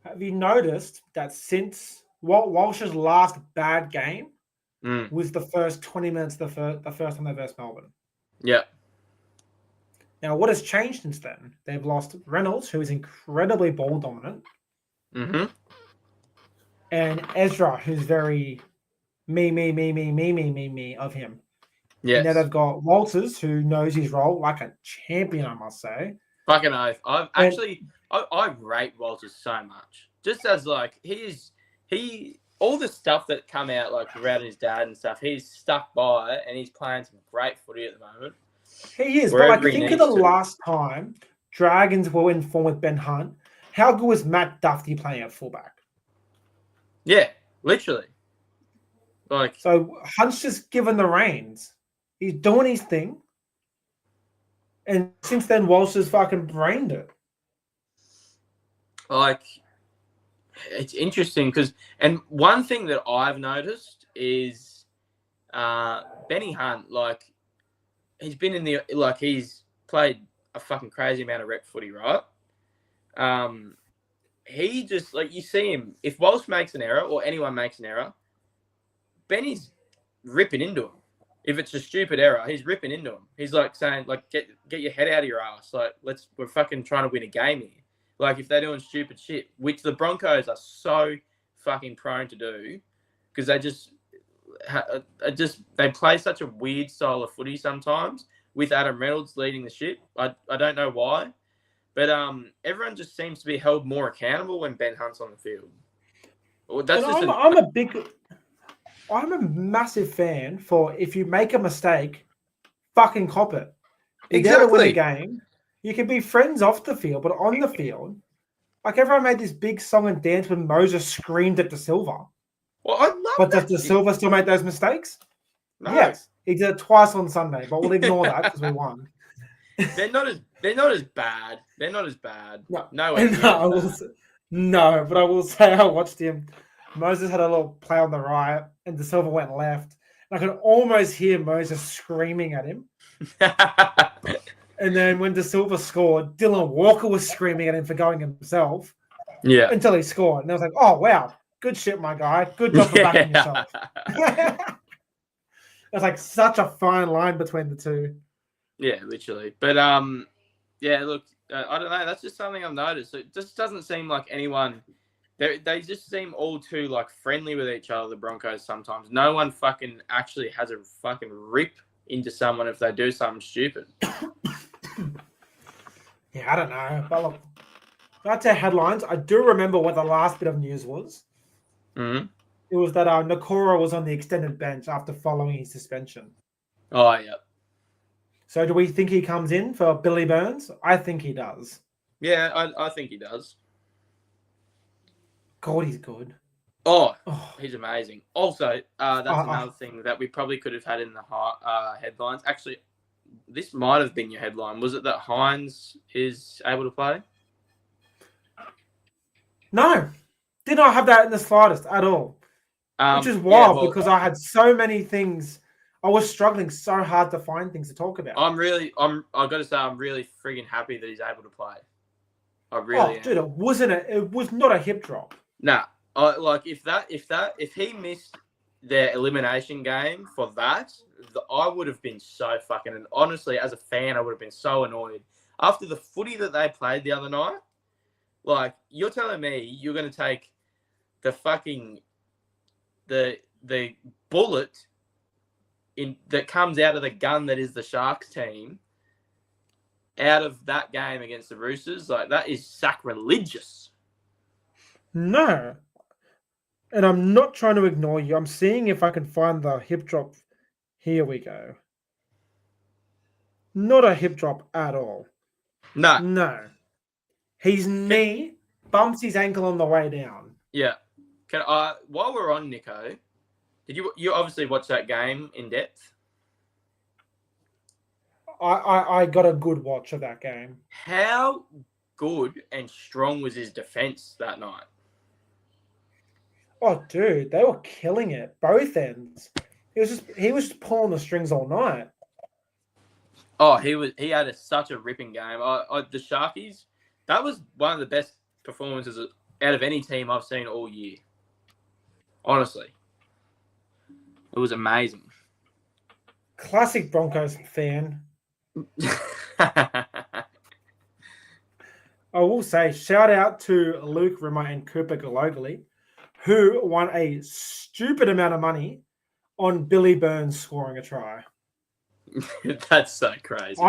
Have you noticed that since Walsh's last bad game was the first 20 minutes the first time they versed Melbourne? Yeah. Now, what has changed since then? They've lost Reynolds, who is incredibly ball dominant, Mm-hmm. and Ezra, who's very me of him. Yes. Now they've got Walters, who knows his role like a champion, I must say. Fucking oath. I rate Walters so much. Just as like he all the stuff that come out like around his dad and stuff, he's stuck by it and he's playing some great footy at the moment. He is, Wherever but like he think of the needs to. last time Dragons were in form with Ben Hunt. How good was Matt Duffy playing at fullback? Yeah, literally. Like, So Hunt's just given the reins. He's doing his thing. And since then, Walsh has fucking brained it. it's interesting because, and one thing that I've noticed is Benny Hunt, like, he's been in the, like, he's played a fucking crazy amount of rep footy, right? He just, like, you see him, if Walsh makes an error or anyone makes an error, Benny's ripping into him. If it's a stupid error, he's ripping into him. He's like saying, like, get your head out of your ass. Like, we're fucking trying to win a game here. Like, if they're doing stupid shit, which the Broncos are so fucking prone to do, because they play such a weird style of footy sometimes with Adam Reynolds leading the ship. I don't know why, but everyone just seems to be held more accountable when Ben Hunt's on the field. Well, that's And just I'm a massive fan for if you make a mistake, fucking cop it. You're there to win a exactly. game. You can be friends off the field, but on the field, like everyone made this big song and dance when Moses screamed at De Silva. Well, I love But does that De shit. Silva still make those mistakes? No, Yes. He did it twice on Sunday, but we'll ignore that because we won. they're not as bad. They're not as bad. No, Nowhere near as bad. No, but I will say I watched him. Moses had a little play on the right, and De Silva went left. And I could almost hear Moses screaming at him. And then when De Silva scored, Dylan Walker was screaming at him for going himself. Yeah. Until he scored. And I was like, oh, wow. Good shit, my guy. Good job for backing yourself. It's like such a fine line between the two. Yeah, literally. But yeah. Look, I don't know. That's just something I've noticed. It just doesn't seem like anyone. They just seem all too like friendly with each other. The Broncos sometimes. No one fucking actually has a fucking rip into someone if they do something stupid. Yeah, I don't know. But look, that's our headlines. I do remember what the last bit of news was. Mm-hmm. It was that Nakora was on the extended bench after following his suspension. Oh, yeah. So do we think he comes in for Billy Burns? I think he does. Yeah, I think he does. God, he's good. Oh, he's amazing. Also, that's another thing that we probably could have had in the headlines. Actually, this might have been your headline. Was it that Hines is able to play? No, did not have that in the slightest at all. Which is wild because I had so many things. I was struggling so hard to find things to talk about. I've got to say, I'm really friggin' happy that he's able to play. I really am. Dude, it was not a hip drop. Nah, like if he missed their elimination game for that, I would have been so fucking. And honestly, as a fan, I would have been so annoyed after the footy that they played the other night. Like, you're telling me you're going to take the fucking the bullet that comes out of the gun that is the Sharks team out of that game against the Roosters? Like, that is sacrilegious. No. And I'm not trying to ignore you. I'm seeing if I can find the hip drop. Here we go. Not a hip drop at all. No. His knee bumps his ankle on the way down. Yeah. While we're on, Nico, did you obviously watch that game in depth? I got a good watch of that game. How good and strong was his defense that night? Oh, dude, they were killing it, both ends. He was just pulling the strings all night. Oh, he had such a ripping game. The Sharkies, that was one of the best performances out of any team I've seen all year. Honestly, it was amazing. Classic Broncos fan. I will say, shout out to Luke Rimmer and Cooper Galogly, who won a stupid amount of money on Billy Burns scoring a try. That's so crazy.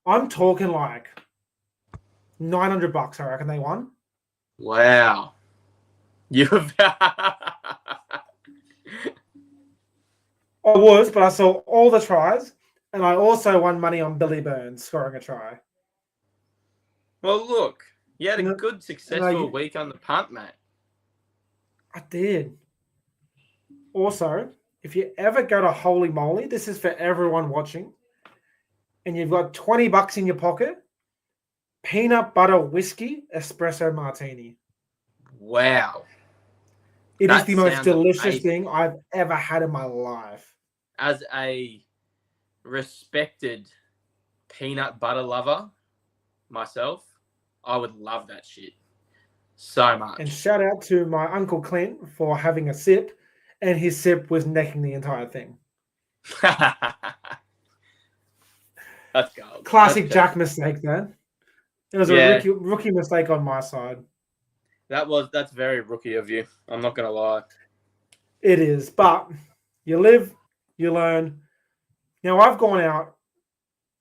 I'm talking like $900, I reckon they won. Wow. I was, but I saw all the tries, and I also won money on Billy Burns scoring a try. Well, look, you had a good, successful week on the punt, mate. I did. Also, if you ever go to Holy Moly, this is for everyone watching, and you've got $20 in your pocket, peanut butter whiskey espresso martini. Wow. It is the most delicious thing I've ever had in my life. As a respected peanut butter lover myself, I would love that shit so much. And shout out to my Uncle Clint for having a sip, and his sip was necking the entire thing. That's gold. Classic Jack mistake there. It was a rookie mistake on my side. That's very rookie of you. I'm not going to lie. It is, but you live, you learn. Now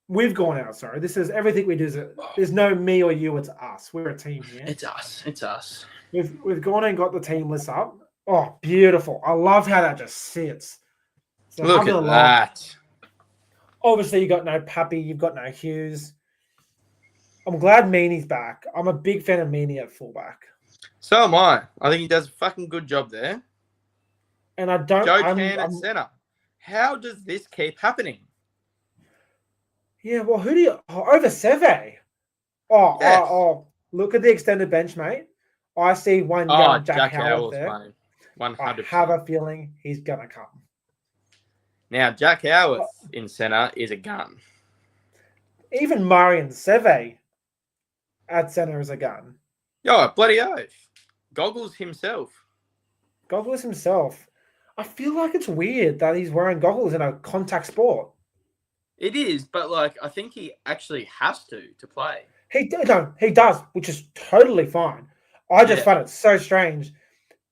we've gone out, sorry. This is everything we do. There's no me or you, it's us. We're a team here. It's us. We've gone and got the team list up, Oh, beautiful. I love how that just sits. So Look having at a look. that. Obviously, you got no Pappy, you've got no Hughes. I'm glad Meany's back. I'm a big fan of Meany at fullback. So am I. I think he does a fucking good job there. And I don't... Joe Chan at centre. How does this keep happening? Yeah, well, who do you... Oh, over Seve. Oh, Yes. look at the extended bench, mate. I see one Oh, young Jack Jack Howard Howell's there. playing. 100%. I have a feeling he's going to come. Now, Jack Howard in centre is a gun. Even Marion Seve at centre is a gun. Yo, bloody oath. Goggles himself. Goggles himself. I feel like it's weird that he's wearing goggles in a contact sport. It is, but like I think he actually has to play. He does, which is totally fine. I just find it so strange.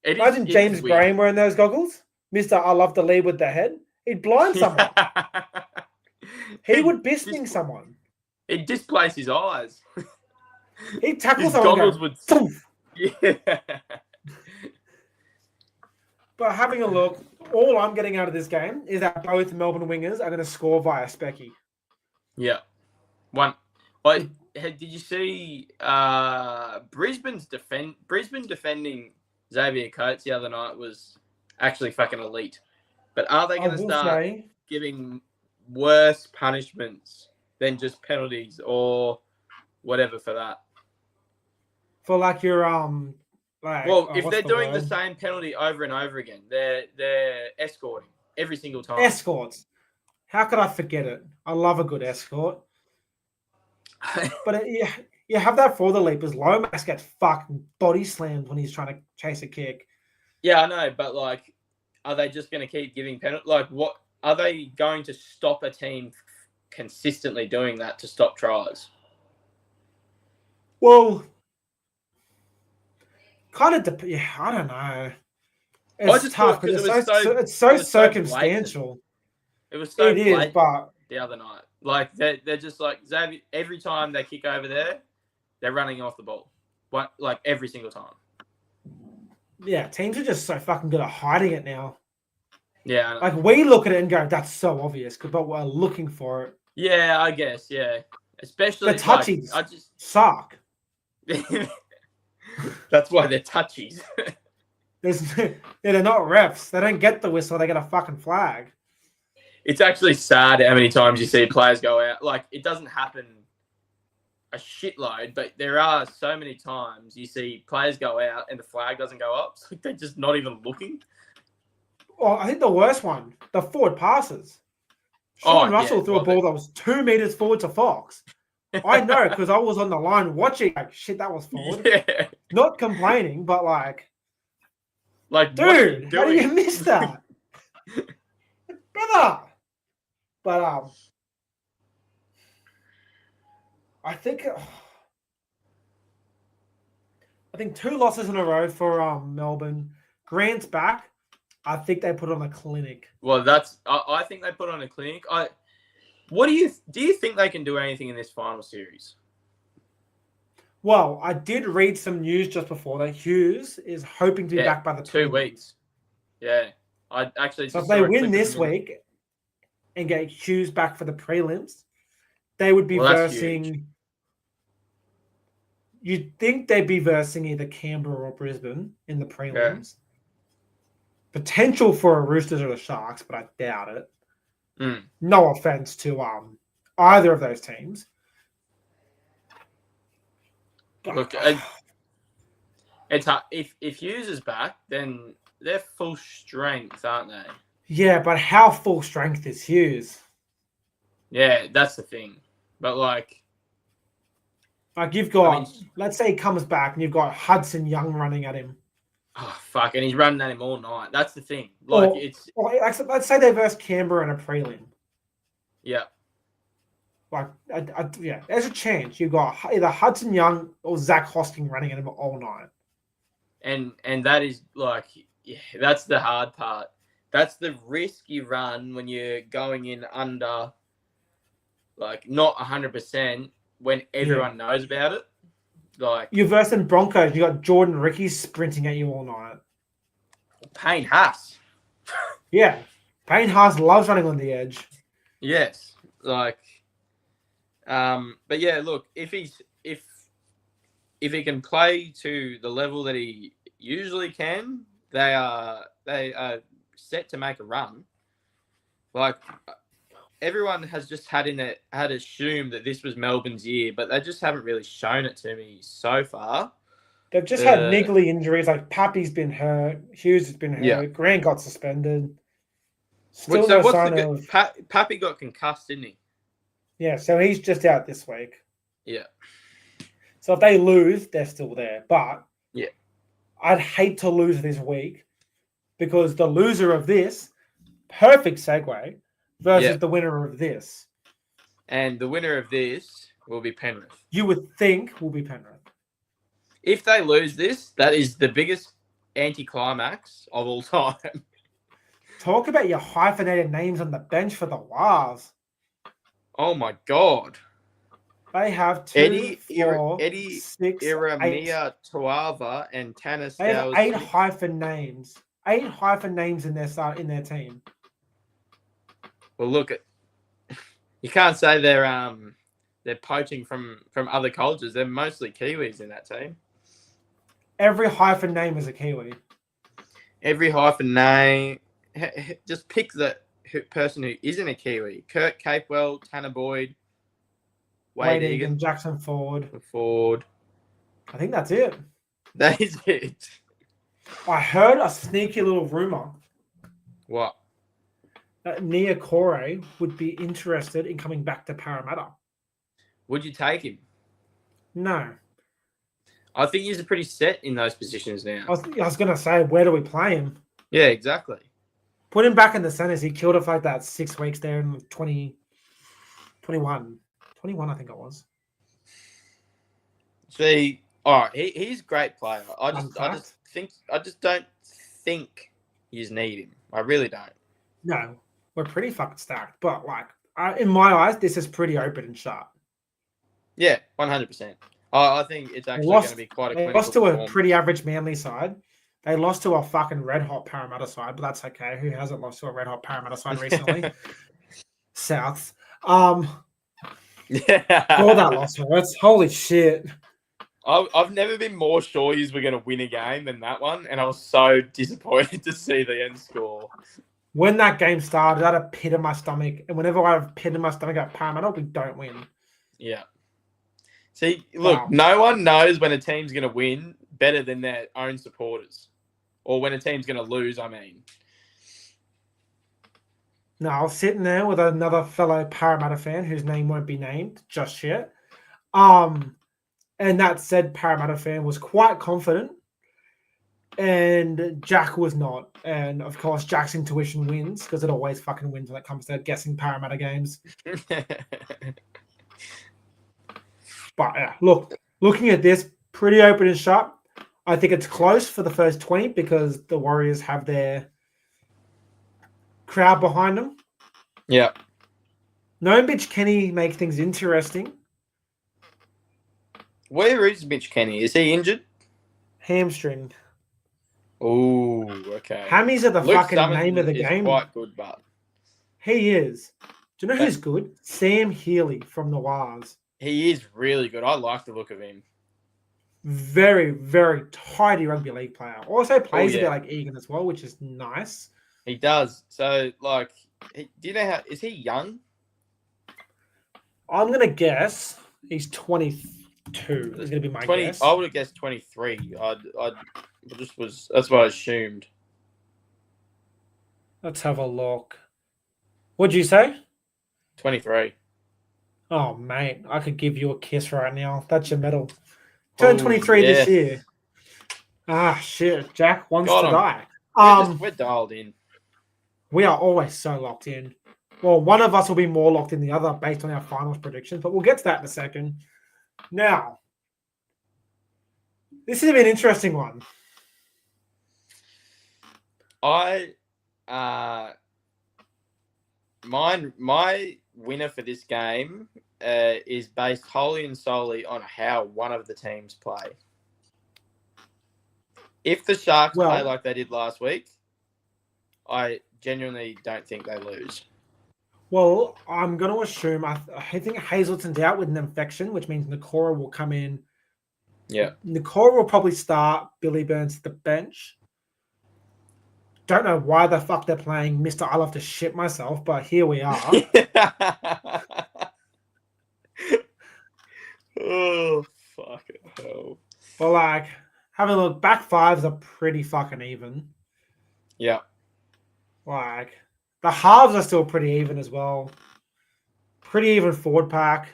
Imagine James Graham wearing those goggles. Mr. I love to lead with the head. He'd blind someone. He would bisting someone. He'd displace his eyes. He'd tackle His someone. Goggles would. Poof. Yeah. But having a look, all I'm getting out of this game is that both Melbourne wingers are going to score via Specky. Yeah. One. Like, did you see Brisbane defending Xavier Coates the other night was actually fucking elite. But are they going to start giving worse punishments than just penalties or whatever for that? For like your if they're doing the same penalty over and over again, they're escorting every single time. Escorts. How could I forget it? I love a good escort. But you have that for the leapers. Lomax gets fucking body slammed when he's trying to chase a kick. Yeah, I know, but like, are they just going to keep giving penalty? Like, what are they going to stop a team consistently doing that to stop tries? Well, kind of. Yeah, I don't know. It's tough because it's so circumstantial. It was so. It is, but the other night, like they're just like Xavier. Every time they kick over there, they're running off the ball. Like every single time. Yeah, teams are just so fucking good at hiding it now. Yeah, like we look at it and go, "That's so obvious," but we're looking for it. Yeah, I guess. Yeah, especially the touchies. Like, I just suck. That's why they're touchies. They're not refs. They don't get the whistle. They get a fucking flag. It's actually sad how many times you see players go out. Like, it doesn't happen a shitload, but there are so many times you see players go out and the flag doesn't go up. It's like they're just not even looking. Well, I think the worst one, the forward passes. Sean Russell threw a ball that was 2 meters forward to Fox. I know because I was on the line watching. Like, shit, that was forward. Yeah. Not complaining, but like, dude, how do you miss that, brother? But I think 2 losses in a row for Melbourne. Grant's back. I think they put on a clinic. Well, I think they put on a clinic. Do you think they can do anything in this final series? Well, I did read some news just before that Hughes is hoping to be back by the 2 weeks. Yeah, I actually. So if they win this week and get Hughes back for the prelims, they would be versing. You'd think they'd be versing either Canberra or Brisbane in the prelims. Yeah. Potential for a Roosters or the Sharks, but I doubt it. No offense to either of those teams. Look, it's hard. If Hughes is back, then they're full strength, aren't they? Yeah, but how full strength is Hughes? Yeah, that's the thing. But like you've got, let's say he comes back and you've got Hudson Young running at him. Oh fuck! And he's running at him all night. That's the thing. Like let's say they verse Canberra in a prelim. Yeah. Like, there's a chance you've got either Hudson Young or Zach Hosking running at him all night. And that is like, that's the hard part. That's the risk you run when you're going in under, like, not 100% when everyone knows about it. Like, you're versing Broncos. You got Jordan Ricky sprinting at you all night. Payne Haas. Yeah. Payne Haas loves running on the edge. Yes, like, but yeah, look, if he can play to the level that he usually can, they are set to make a run. Like, everyone has just had assumed that this was Melbourne's year, but they just haven't really shown it to me so far. They've just had niggly injuries. Like Pappy's been hurt, Hughes has been hurt, Yeah. Grant got suspended. So Still no what's sign the of. Pappy got concussed, didn't he? Yeah, so he's just out this week. Yeah. So if they lose, they're still there. But yeah, I'd hate to lose this week because the loser of this, perfect segue, versus the winner of this. And the winner of this will be Penrith. You would think will be Penrith. If they lose this, that is the biggest anticlimax of all time. Talk about your hyphenated names on the bench for the Wars. Oh my God. They have Eddie 6, 8. Iramia Tuava and Tanis. They have 8 hyphen names. 8 hyphen names in their team. Well, look, you can't say they're poaching from other cultures. They're mostly Kiwis in that team. Every hyphen name is a Kiwi. Every hyphen name. Just pick the person who isn't a Kiwi. Kurt Capewell, Tanner Boyd, Wade Egan, Jackson Ford. I think that's it. That is it. I heard a sneaky little rumor. What? That Nia Corey would be interested in coming back to Parramatta. Would you take him? No. I think he's pretty set in those positions now. I was going to say, where do we play him? Yeah, exactly. Put him back in the centers. He killed it for like that 6 weeks there in 2021. 21, I think it was. See, he's a great player. I just don't think you need him. I really don't. No, we're pretty fucking stacked. But like, in my eyes, this is pretty open and shut. Yeah, 100%. I think it's actually going to be quite a clinical lost to performance. A pretty average Manly side. They lost to a fucking red-hot Parramatta side, but that's okay. Who hasn't lost to a red-hot Parramatta side recently? Souths. Yeah. All that loss hurts. Holy shit. I've never been more sure you were going to win a game than that one, and I was so disappointed to see the end score. When that game started, I had a pit in my stomach, and whenever I have a pit in my stomach at Parramatta, we don't win. Yeah. See, look, No one knows when a team's going to win better than their own supporters. Or when a team's going to lose, I mean. No, I was sitting there with another fellow Parramatta fan whose name won't be named just yet. And that said Parramatta fan was quite confident. And Jack was not. And, of course, Jack's intuition wins because it always fucking wins when it comes to guessing Parramatta games. But, yeah, looking at this, pretty open and shut. I think it's close for the first 20 because the Warriors have their crowd behind them. Yeah. No Mitch Kenny make things interesting. Where is Mitch Kenny? Is he injured? Hamstring. Oh, okay. Hammies are the Luke fucking Summons name of the is game. Quite good, but he is. Do you know who's good? Sam Healy from the Wars. He is really good. I like the look of him. Very, very tidy rugby league player. Also plays a bit like Egan as well, which is nice. He does. So, like, do you know is he young? I'm gonna guess he's 22. Is gonna be my guess. I would have guessed 23. That's what I assumed. Let's have a look. What'd you say? 23. Oh, mate, I could give you a kiss right now. That's your medal. Turned 23 this year. Ah, shit. Jack wants to die. We're dialed in. We are always so locked in. Well, one of us will be more locked in the other based on our finals predictions, but we'll get to that in a second. Now, this is an interesting one. My winner for this game is based wholly and solely on how one of the teams play. If the Sharks play like they did last week, I genuinely don't think they lose. Well, I'm going to assume I think Hazleton's out with an infection, which means Nakora will come in. Yeah. Nakora will probably start. Billy Burns at the bench. Don't know why the fuck they're playing Mr. I Love to Shit Myself, but here we are. Oh, fucking hell. But like, having a look, back fives are pretty fucking even. Yeah. Like, the halves are still pretty even as well. Pretty even forward pack.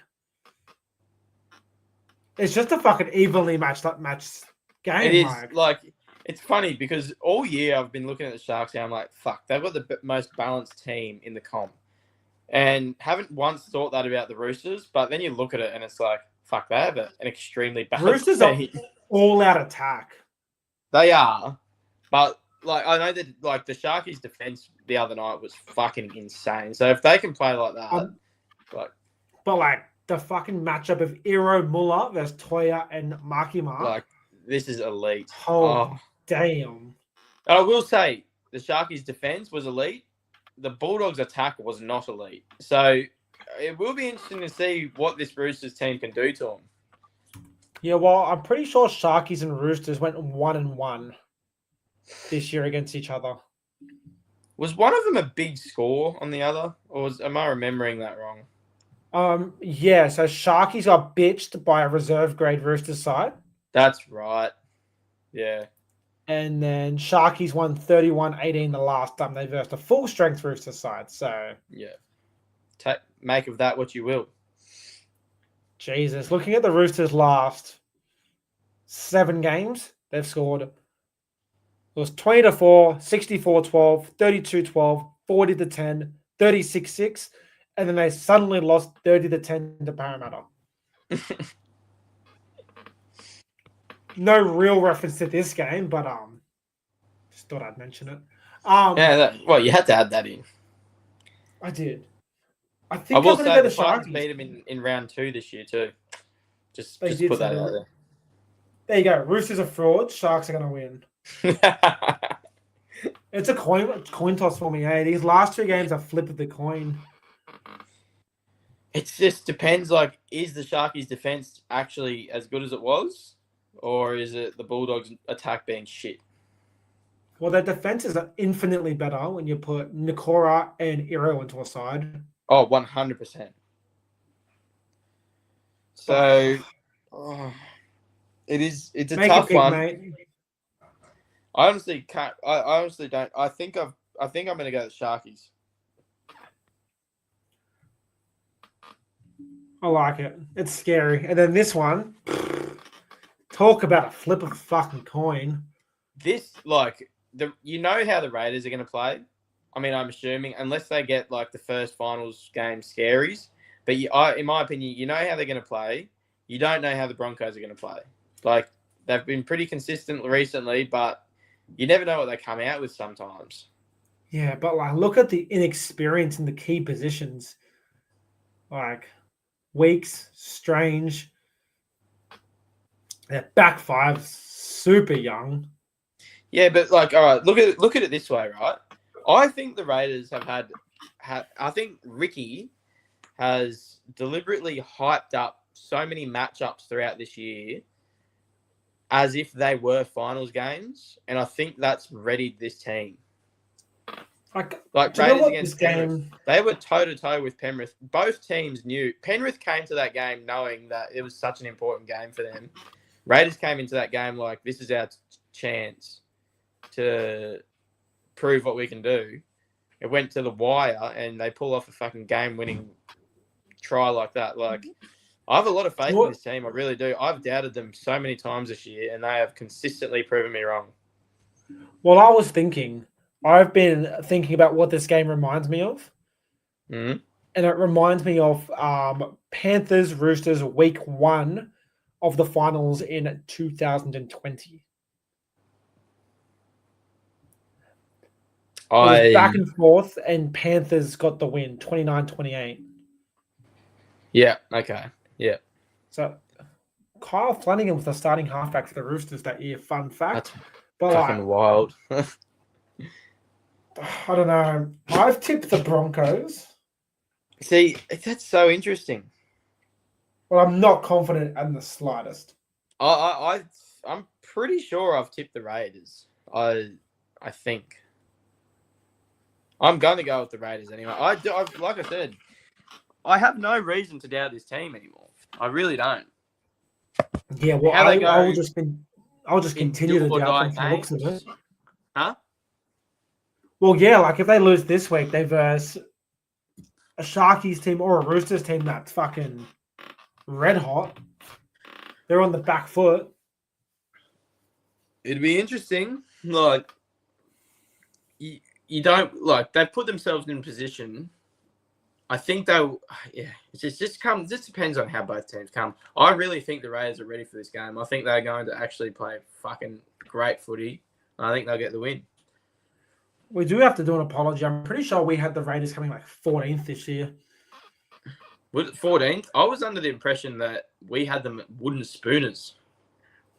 It's just a fucking evenly matched game. It is like it's funny because all year I've been looking at the Sharks and I'm like, fuck, they've got the most balanced team in the comp. And haven't once thought that about the Roosters, but then you look at it and it's like, fuck, they have an extremely balanced Roosters team. are all out attack. They are, but like I know that like the Sharkies' defense the other night was fucking insane. So if they can play like that, but like the fucking matchup of Iro Muller versus Toya and Marky Mark, like this is elite. Oh, damn! And I will say the Sharkies' defense was elite. The Bulldogs' attack was not elite. So it will be interesting to see what this Roosters team can do to them. Yeah, well, I'm pretty sure Sharkies and Roosters went 1-1 this year against each other. Was one of them a big score on the other, or am I remembering that wrong? Yeah, so Sharkies got bitched by a reserve grade Roosters side. That's right. Yeah. And then Sharkies won 31-18 the last time they versed a full strength Roosters side. So yeah. Make of that what you will. Jesus. Looking at the Roosters' last 7 games, they've scored. It was 20-4, 64-12, 32-12, 40-10, 36-6, and then they suddenly lost 30-10 to Parramatta. No real reference to this game, but just thought I'd mention it. Well, you had to add that in. I did. I think I will I'm say the the Titans Sharkies. beat them in round 2 this year too. Just They did put that say out that. There you go. Roosters are frauds. Sharks are going to win. there. It's a coin toss for me. Hey, these last 2 games are flip of the coin. It just depends. Like, is the Sharkies' defense actually as good as it was, or is it the Bulldogs' attack being shit? Well, their defenses are infinitely better when you put Nakora and Iro into a side. Oh, 100%. So, it's a Make tough a pick, one. mate. I honestly can't. I honestly don't. I think I'm going to go the Sharkies. I like it. It's scary. And then this one, talk about a flip of a fucking coin. This, like, you know how the Raiders are going to play? I mean, I'm assuming, unless they get, like, the first finals game scaries. But in my opinion, you know how they're going to play. You don't know how the Broncos are going to play. Like, they've been pretty consistent recently, but you never know what they come out with sometimes. Yeah, but, like, look at the inexperience in the key positions. Like, Weeks, Strange. Their back five, super young. Yeah, but like, all right, look at it this way, right? I think the Raiders have had I think Ricky has deliberately hyped up so many matchups throughout this year as if they were finals games, and I think that's readied this team. Like Raiders against Penrith, they were toe-to-toe with Penrith. Both teams knew. Penrith came to that game knowing that it was such an important game for them. Raiders came into that game like, this is our chance to prove what we can do. It went to the wire, and they pull off a fucking game-winning try like that. Like, I have a lot of faith in this team. I really do. I've doubted them so many times this year, and they have consistently proven me wrong. Well, I've been thinking about what this game reminds me of. Mm-hmm. And it reminds me of Panthers Roosters week 1 of the finals in 2020. It was back and forth, and Panthers got the win, 29-28. Yeah, okay. Yeah. So Kyle Flanagan was the starting halfback for the Roosters that year, fun fact. That's fucking wild. I don't know. I've tipped the Broncos. See, that's so interesting. Well, I'm not confident in the slightest. I'm pretty sure I've tipped the Raiders. I think. I'm going to go with the Raiders anyway. Like I said, I have no reason to doubt this team anymore. I really don't. Yeah, well, How they go I'll just in continue to do or doubt die them from the looks of it. games. Huh? Well, yeah, like if they lose this week, they verse a Sharkies team or a Roosters team that's fucking red hot. They're on the back foot. It'd be interesting. Like, you don't like they've put themselves in a position. I think they'll. Yeah, it just depends on how both teams come. I really think the Raiders are ready for this game. I think they're going to actually play fucking great footy. I think they'll get the win. We do have to do an apology. I'm pretty sure we had the Raiders coming like 14th this year. Was it 14th? I was under the impression that we had them at wooden spooners.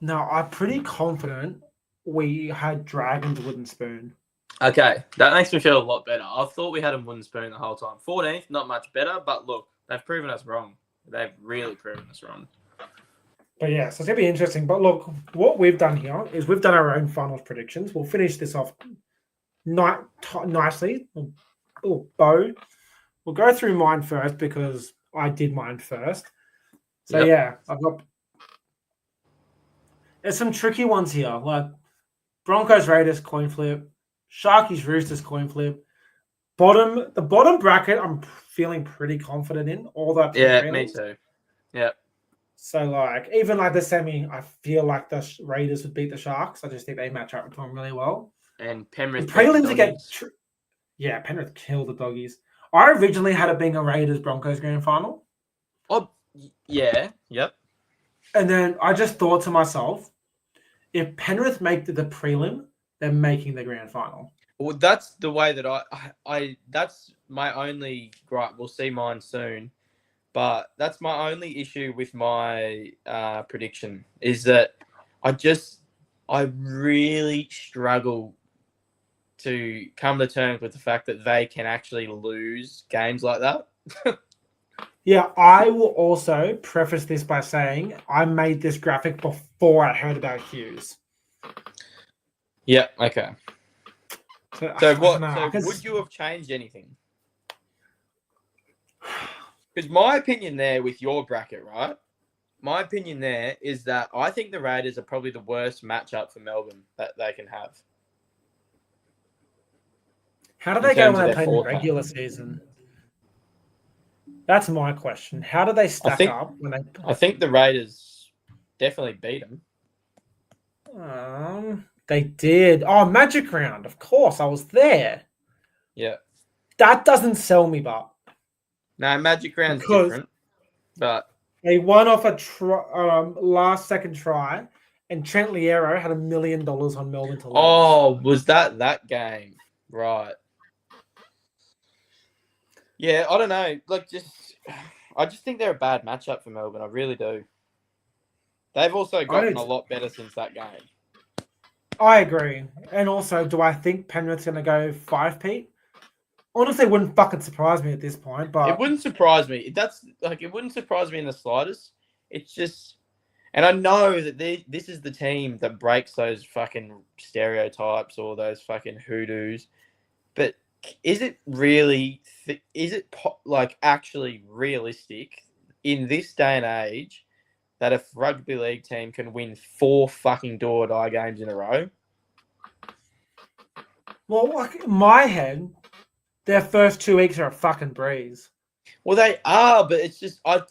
No, I'm pretty confident we had Dragons wooden spoon. Okay, that makes me feel a lot better. I thought we had them wooden spoon the whole time. 14th, not much better, but look, they've proven us wrong. They've really proven us wrong. But yeah, so it's going to be interesting. But look, what we've done here is we've done our own finals predictions. We'll finish this off nicely. Oh, Bo. We'll go through mine first because I did mine first. So yeah, there's some tricky ones here, like Broncos Raiders coin flip, Sharkies Roosters coin flip. The bottom bracket I'm feeling pretty confident in. All that. Yeah, me too. Yeah. So like even like the semi, I feel like the Raiders would beat the Sharks. I just think they match up with them really well. And Penrith. The prelims against Penrith killed the doggies. I originally had it being a Raiders Broncos grand final. Oh yeah, yep. And then I just thought to myself, if Penrith make the prelim, they're making the grand final. Well, that's the way that I that's my only gripe. We'll see mine soon. But that's my only issue with my prediction is that I really struggle to come to terms with the fact that they can actually lose games like that. Yeah, I will also preface this by saying I made this graphic before I heard about Hughes. Yeah, okay. So what? So would you have changed anything? Because my opinion there with your bracket, right? My opinion there is that I think the Raiders are probably the worst matchup for Melbourne that they can have. How do they go when they play in the regular season? That's my question. How do they stack up when they? I think the Raiders definitely beat them. They did. Oh, Magic Round. Of course, I was there. Yeah. That doesn't sell me, but. No, Magic Round's different. But they won off a last second try, and Trent Liero had $1 million on Melbourne to lose. Oh, was that game? Right. Yeah, I don't know. I just think they're a bad matchup for Melbourne. I really do. They've also gotten a lot better since that game. I agree. And also, do I think Penrith's going to go 5-peat? Honestly, it wouldn't fucking surprise me at this point. But it wouldn't surprise me. It wouldn't surprise me in the slightest. It's just, and I know that this is the team that breaks those fucking stereotypes or those fucking hoodoos. But is it really? Actually realistic in this day and age that a rugby league team can win 4 fucking do-or-die games in a row? Well, like in my head, their first 2 weeks are a fucking breeze. Well, they are, but it's just I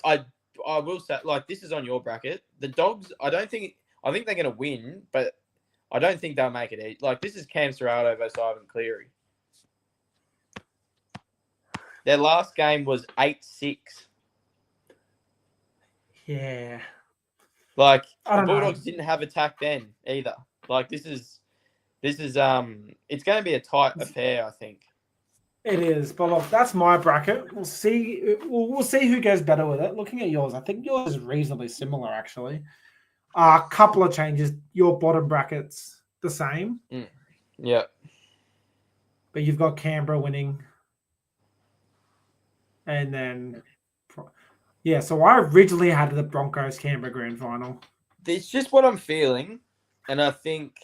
will say, like, this is on your bracket. The Dogs, I think they're going to win, but I don't think they'll make it. Like, this is Cam Serrato versus Ivan Cleary. Their last game was 8-6. Yeah. Like, the Bulldogs didn't have attack then either. Like, this is it's going to be a tight affair, I think. It is, but look, that's my bracket. We'll see. We'll see who goes better with it. Looking at yours, I think yours is reasonably similar, actually. A couple of changes. Your bottom bracket's the same. Yeah. but you've got Canberra winning. And then, yeah, so I originally had the Broncos-Canberra grand final. It's just what I'm feeling, and I think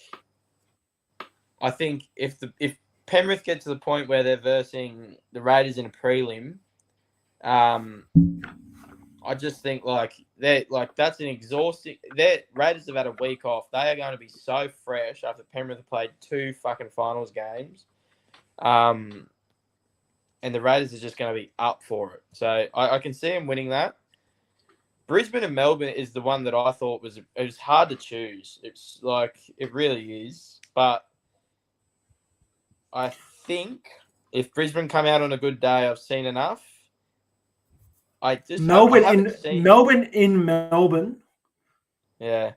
if Penrith get to the point where they're versing the Raiders in a prelim, I just think that's an exhausting. Their Raiders have had a week off. They are going to be so fresh after Penrith have played 2 fucking finals games, and the Raiders are just going to be up for it. So I can see them winning that. Brisbane and Melbourne is the one that I thought was hard to choose. It's like it really is, but I think if Brisbane come out on a good day, I've seen enough. Melbourne in Melbourne. Yeah.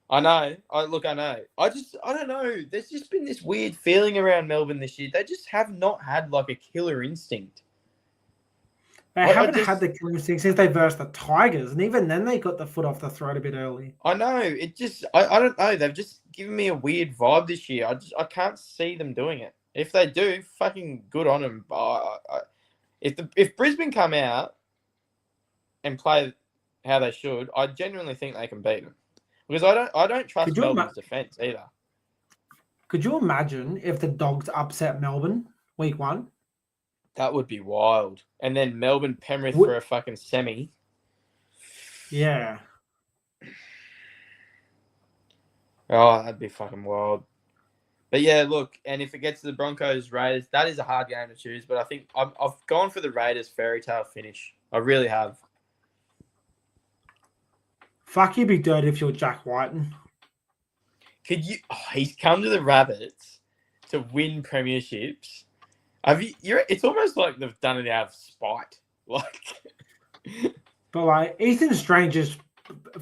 I know. I know. I don't know. There's just been this weird feeling around Melbourne this year. They just have not had like a killer instinct. They haven't had the killer instinct since they versed the Tigers, and even then they got the foot off the throat a bit early. I know. It just I don't know. They've just given me a weird vibe this year. I can't see them doing it. If they do, fucking good on them. If Brisbane come out and play how they should, I genuinely think they can beat them. Because I don't trust Melbourne's defence either. Could you imagine if the Dogs upset Melbourne week 1? That would be wild. And then Melbourne Penrith for a fucking semi. Yeah. Oh, that'd be fucking wild. But yeah, look, and if it gets to the Broncos Raiders, that is a hard game to choose. But I think I've gone for the Raiders fairy tale finish. I really have. Fuck, you'd be dirty if you're Jack Whiten. Could you? Oh, he's come to the Rabbits to win premierships. It's almost like they've done it out of spite. But like Ethan Strange just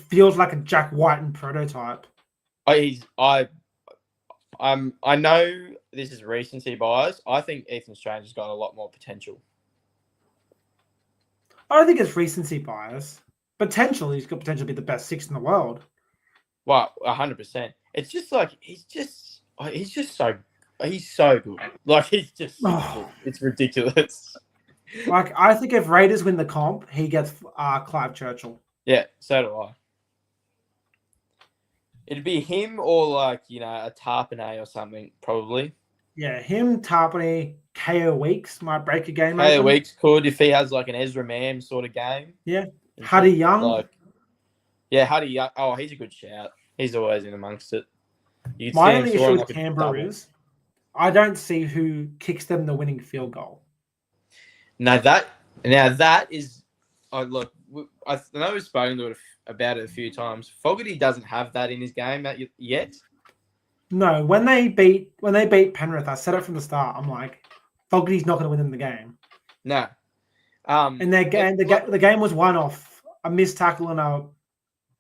feels like a Jack Whiten prototype. I know this is recency bias. I think Ethan Strange has got a lot more potential. I don't think it's recency bias. Potentially, he's got potential to be the best 6 in the world. Well, 100%. It's just like he's so good. Like he's just good. It's ridiculous. Like I think if Raiders win the comp, he gets Clive Churchill. Yeah, so do I. It'd be him or a Tarpanay or something, probably. Yeah, him, Tarpanay, KO Weeks might break a game. KO Weeks could if he has like an Ezra Mam sort of game. Yeah. Huddy Young. Huddy Young. Oh, he's a good shout. He's always in amongst it. My only issue with Canberra is I don't see who kicks them the winning field goal. That is. I know we've spoken to it about it a few times. Fogarty doesn't have that in his game yet. No, when they beat Penrith, I said it from the start. I'm like, Fogarty's not going to win them the game. No. And the game was won off a missed tackle and a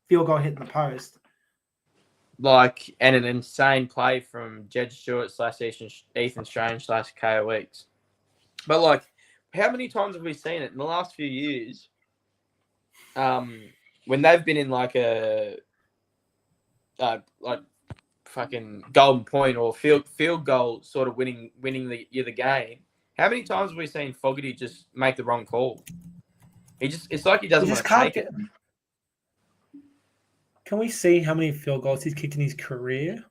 field goal hitting the post. And an insane play from Jed Stewart / Ethan Strange / KO Weeks. But how many times have we seen it in the last few years? When they've been in fucking golden point or field goal sort of winning the game. How many times have we seen Fogarty just make the wrong call? It's like he doesn't want to take it. Can we see how many field goals he's kicked in his career?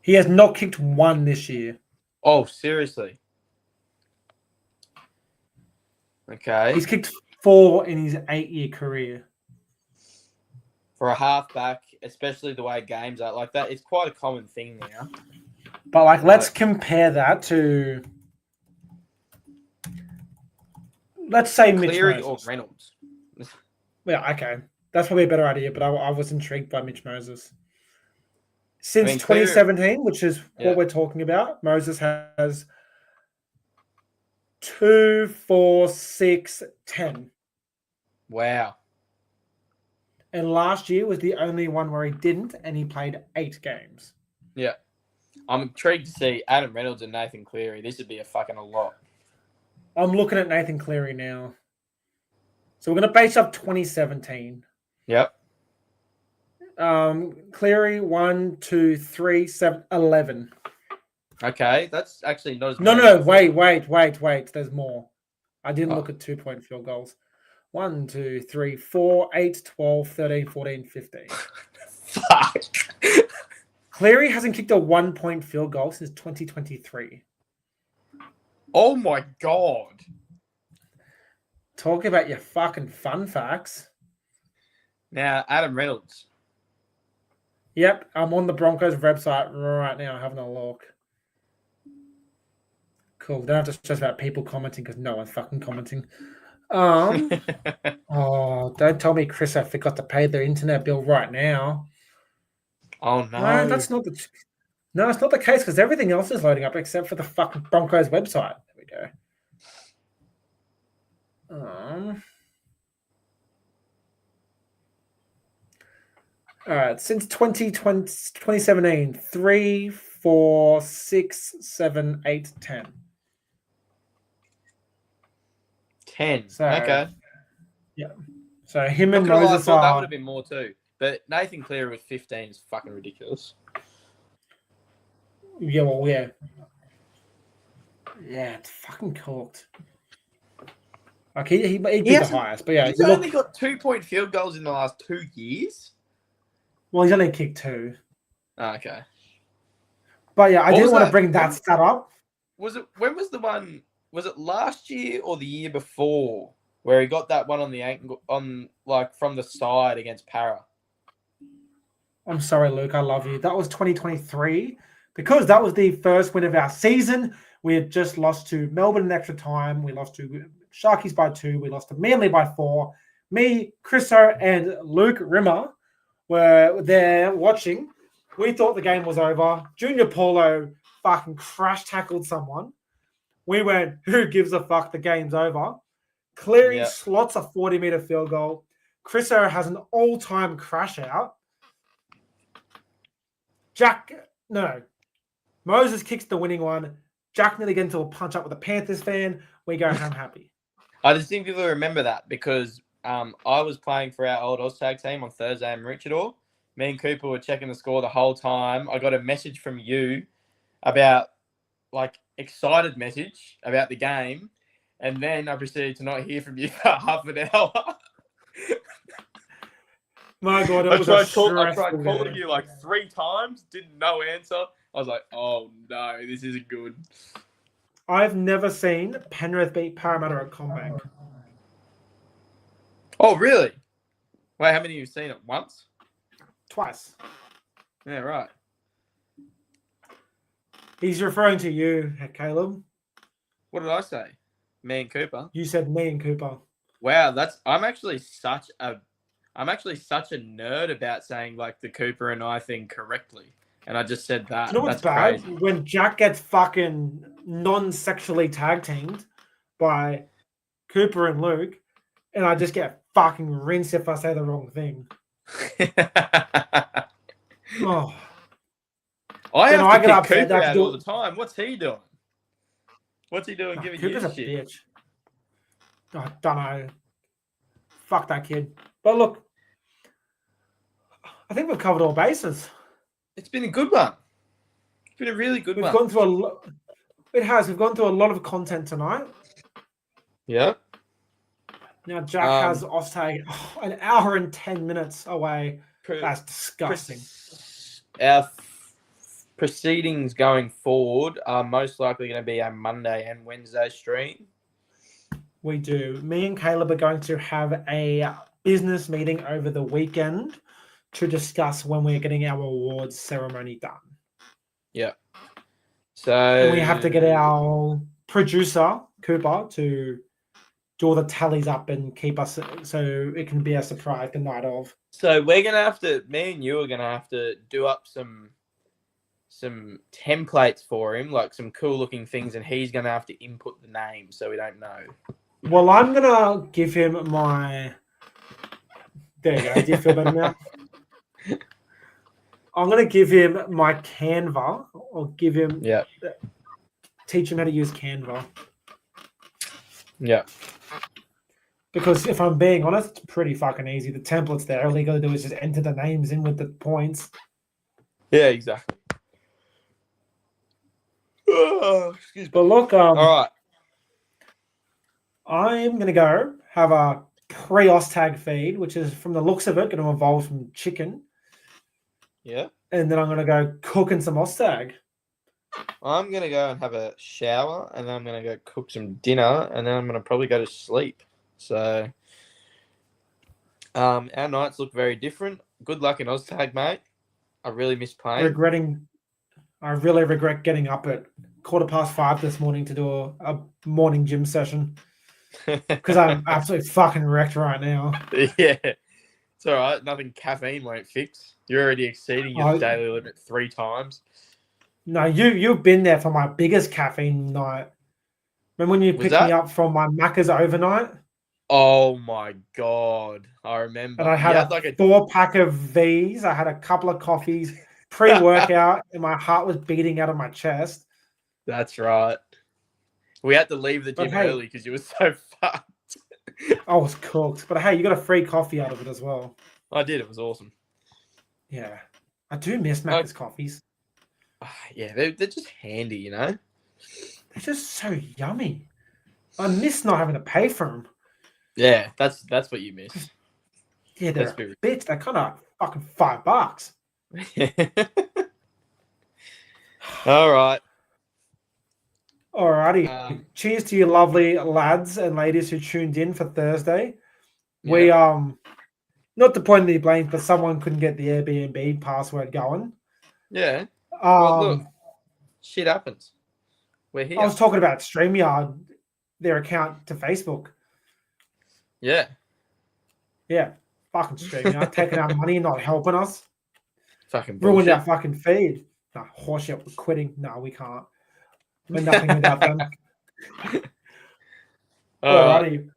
He has not kicked one this year. Oh, seriously? Okay. He's kicked 4 in his 8-year career. For a halfback, especially the way games are like that, it's quite a common thing now. But let's compare that to, let's say Cleary Mitch Moses or Reynolds. Yeah, okay, that's probably a better idea. But I was intrigued by Mitch Moses. Since 2017, which is what we're talking about, Moses has 2, 4, 6, 10. Wow. And last year was the only one where he didn't, and he played 8 games. Yeah. I'm intrigued to see Adam Reynolds and Nathan Cleary. This would be a lot. I'm looking at Nathan Cleary now. So we're going to base up 2017. Yep. Cleary 1, 2, 3, 7, 11. Okay, that's actually not as No, many as I thought. wait. There's more. I didn't look at 2-point field goals. 1, 2, 3, 4, 8, 12, 13, 14, 15. Fuck. Cleary hasn't kicked a 1-point field goal since 2023. Oh my god. Talk about your fucking fun facts. Now, Adam Reynolds. Yep, I'm on the Broncos website right now having a look. Cool. Don't have to stress about people commenting because no one's fucking commenting. Oh, don't tell me Chris I forgot to pay their internet bill right now. Oh no. No, that's not the. No, it's not the case because everything else is loading up except for the fucking Broncos website. There we go. All right, since 2017, 3, 4, 6, 7, 8, 10. 10. So, okay. Yeah. So him Not and gonna lie, I Moses thought that are. would have been more too. But Nathan Cleary with 15 is fucking ridiculous. Yeah, well, yeah. Yeah, it's fucking cooked. Like he'd be the highest, but yeah, He's only got 2-point field goals in the last 2 years. Well, he's only kicked 2. Oh, okay. But yeah, I What didn't was want to that? bring that stat up. Was it when was the one? Was it last year or the year before where he got that one on the ankle from the side against Para? I'm sorry, Luke. I love you. That was 2023 because that was the first win of our season. We had just lost to Melbourne in extra time. We lost to Sharkies by 2. We lost to Manly by 4. Me, Chriso, and Luke Rimmer were there watching. We thought the game was over. Junior Paulo fucking crash tackled someone. We went, who gives a fuck? The game's over. Cleary slots a 40-meter field goal. Chriso has an all-time crash out. Moses kicks the winning one. Jack nearly gets into a punch up with a Panthers fan. We go home happy. I distinctly remember that because I was playing for our old Oztag team on Thursday in Richardor. Me and Cooper were checking the score the whole time. I got a message from you about, excited message about the game. And then I proceeded to not hear from you for half an hour. My God, I tried calling you 3 times, didn't no answer. I was like, oh no, this isn't good. I've never seen Penrith beat Parramatta at Combank. Oh, really? Wait, how many have you seen it? Once? Twice. Yeah, right. He's referring to you, Caleb. What did I say? Me and Cooper. You said me and Cooper. Wow, I'm actually such a nerd about saying the Cooper and I thing correctly. And I just said that. You know what's bad? Crazy. When Jack gets fucking non-sexually tag teamed by Cooper and Luke, and I just get fucking rinsed if I say the wrong thing. Oh. I have to kick Cooper out all the time. What's he doing? What's he doing giving Cooper's you a shit? Bitch. I don't know. Fuck that kid. But look, I think we've covered all bases. It's been a good one. It's been a really good one. We've gone through a lot. It has. We've gone through a lot of content tonight. Yeah. Now Jack has Oztag an hour and 10 minutes away. That's disgusting. Our proceedings going forward are most likely going to be a Monday and Wednesday stream. We do. Me and Caleb are going to have a business meeting over the weekend to discuss when we're getting our awards ceremony done. Yeah. So we have to get our producer, Cooper, to do all the tallies up and keep us so it can be a surprise the night of. So we're going to have to, me and you are going to have to do up some templates for him, some cool looking things, and he's going to have to input the name so we don't know. Well, I'm going to give him my... There you go. Do you feel better now? I'm going to give him my Canva, or give him... Yeah. Teach him how to use Canva. Yeah. Because if I'm being honest, it's pretty fucking easy. The template's there. All you got to do is just enter the names in with the points. Yeah, exactly. Oh, excuse me. But look, All right. I'm going to go have a pre-Ostag feed, which is, from the looks of it, going to evolve from chicken. Yeah. And then I'm going to go cooking some Ostag. I'm going to go and have a shower, and then I'm going to go cook some dinner, and then I'm going to probably go to sleep. So, our nights look very different. Good luck in Oztag, mate. I really miss playing. I really regret getting up at 5:15 this morning to do a morning gym session because I'm absolutely fucking wrecked right now. Yeah. It's all right. Nothing caffeine won't fix. You're already exceeding your daily limit 3 times. No, you've been there for my biggest caffeine night. Remember when you picked me up from my Macca's overnight? Oh my God. I remember. And I had a 4-pack of V's. I had a couple of coffees, pre-workout, and my heart was beating out of my chest. That's right. We had to leave the gym early because you were so fucked. I was cooked. But hey, you got a free coffee out of it as well. I did. It was awesome. Yeah. I do miss Macca's coffees. Yeah, they're just handy, you know? They're just so yummy. I miss not having to pay for them. Yeah, that's what you miss. Yeah, they're a bitch. They're kind of fucking $5. All right. Alrighty. Cheers to you lovely lads and ladies who tuned in for Thursday. Yeah. We not to point any blame, but someone couldn't get the Airbnb password going. Yeah. Well, look, shit happens. We're here. I was talking about StreamYard, their account to Facebook. Yeah. Yeah. Fucking StreamYard taking our money and not helping us. Fucking ruined bullshit. our fucking feed. No, horseshit, we're quitting. No, we can't. We're nothing without them. Alrighty.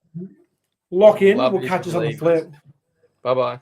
Lock in. We'll catch us on the flip. Bye-bye.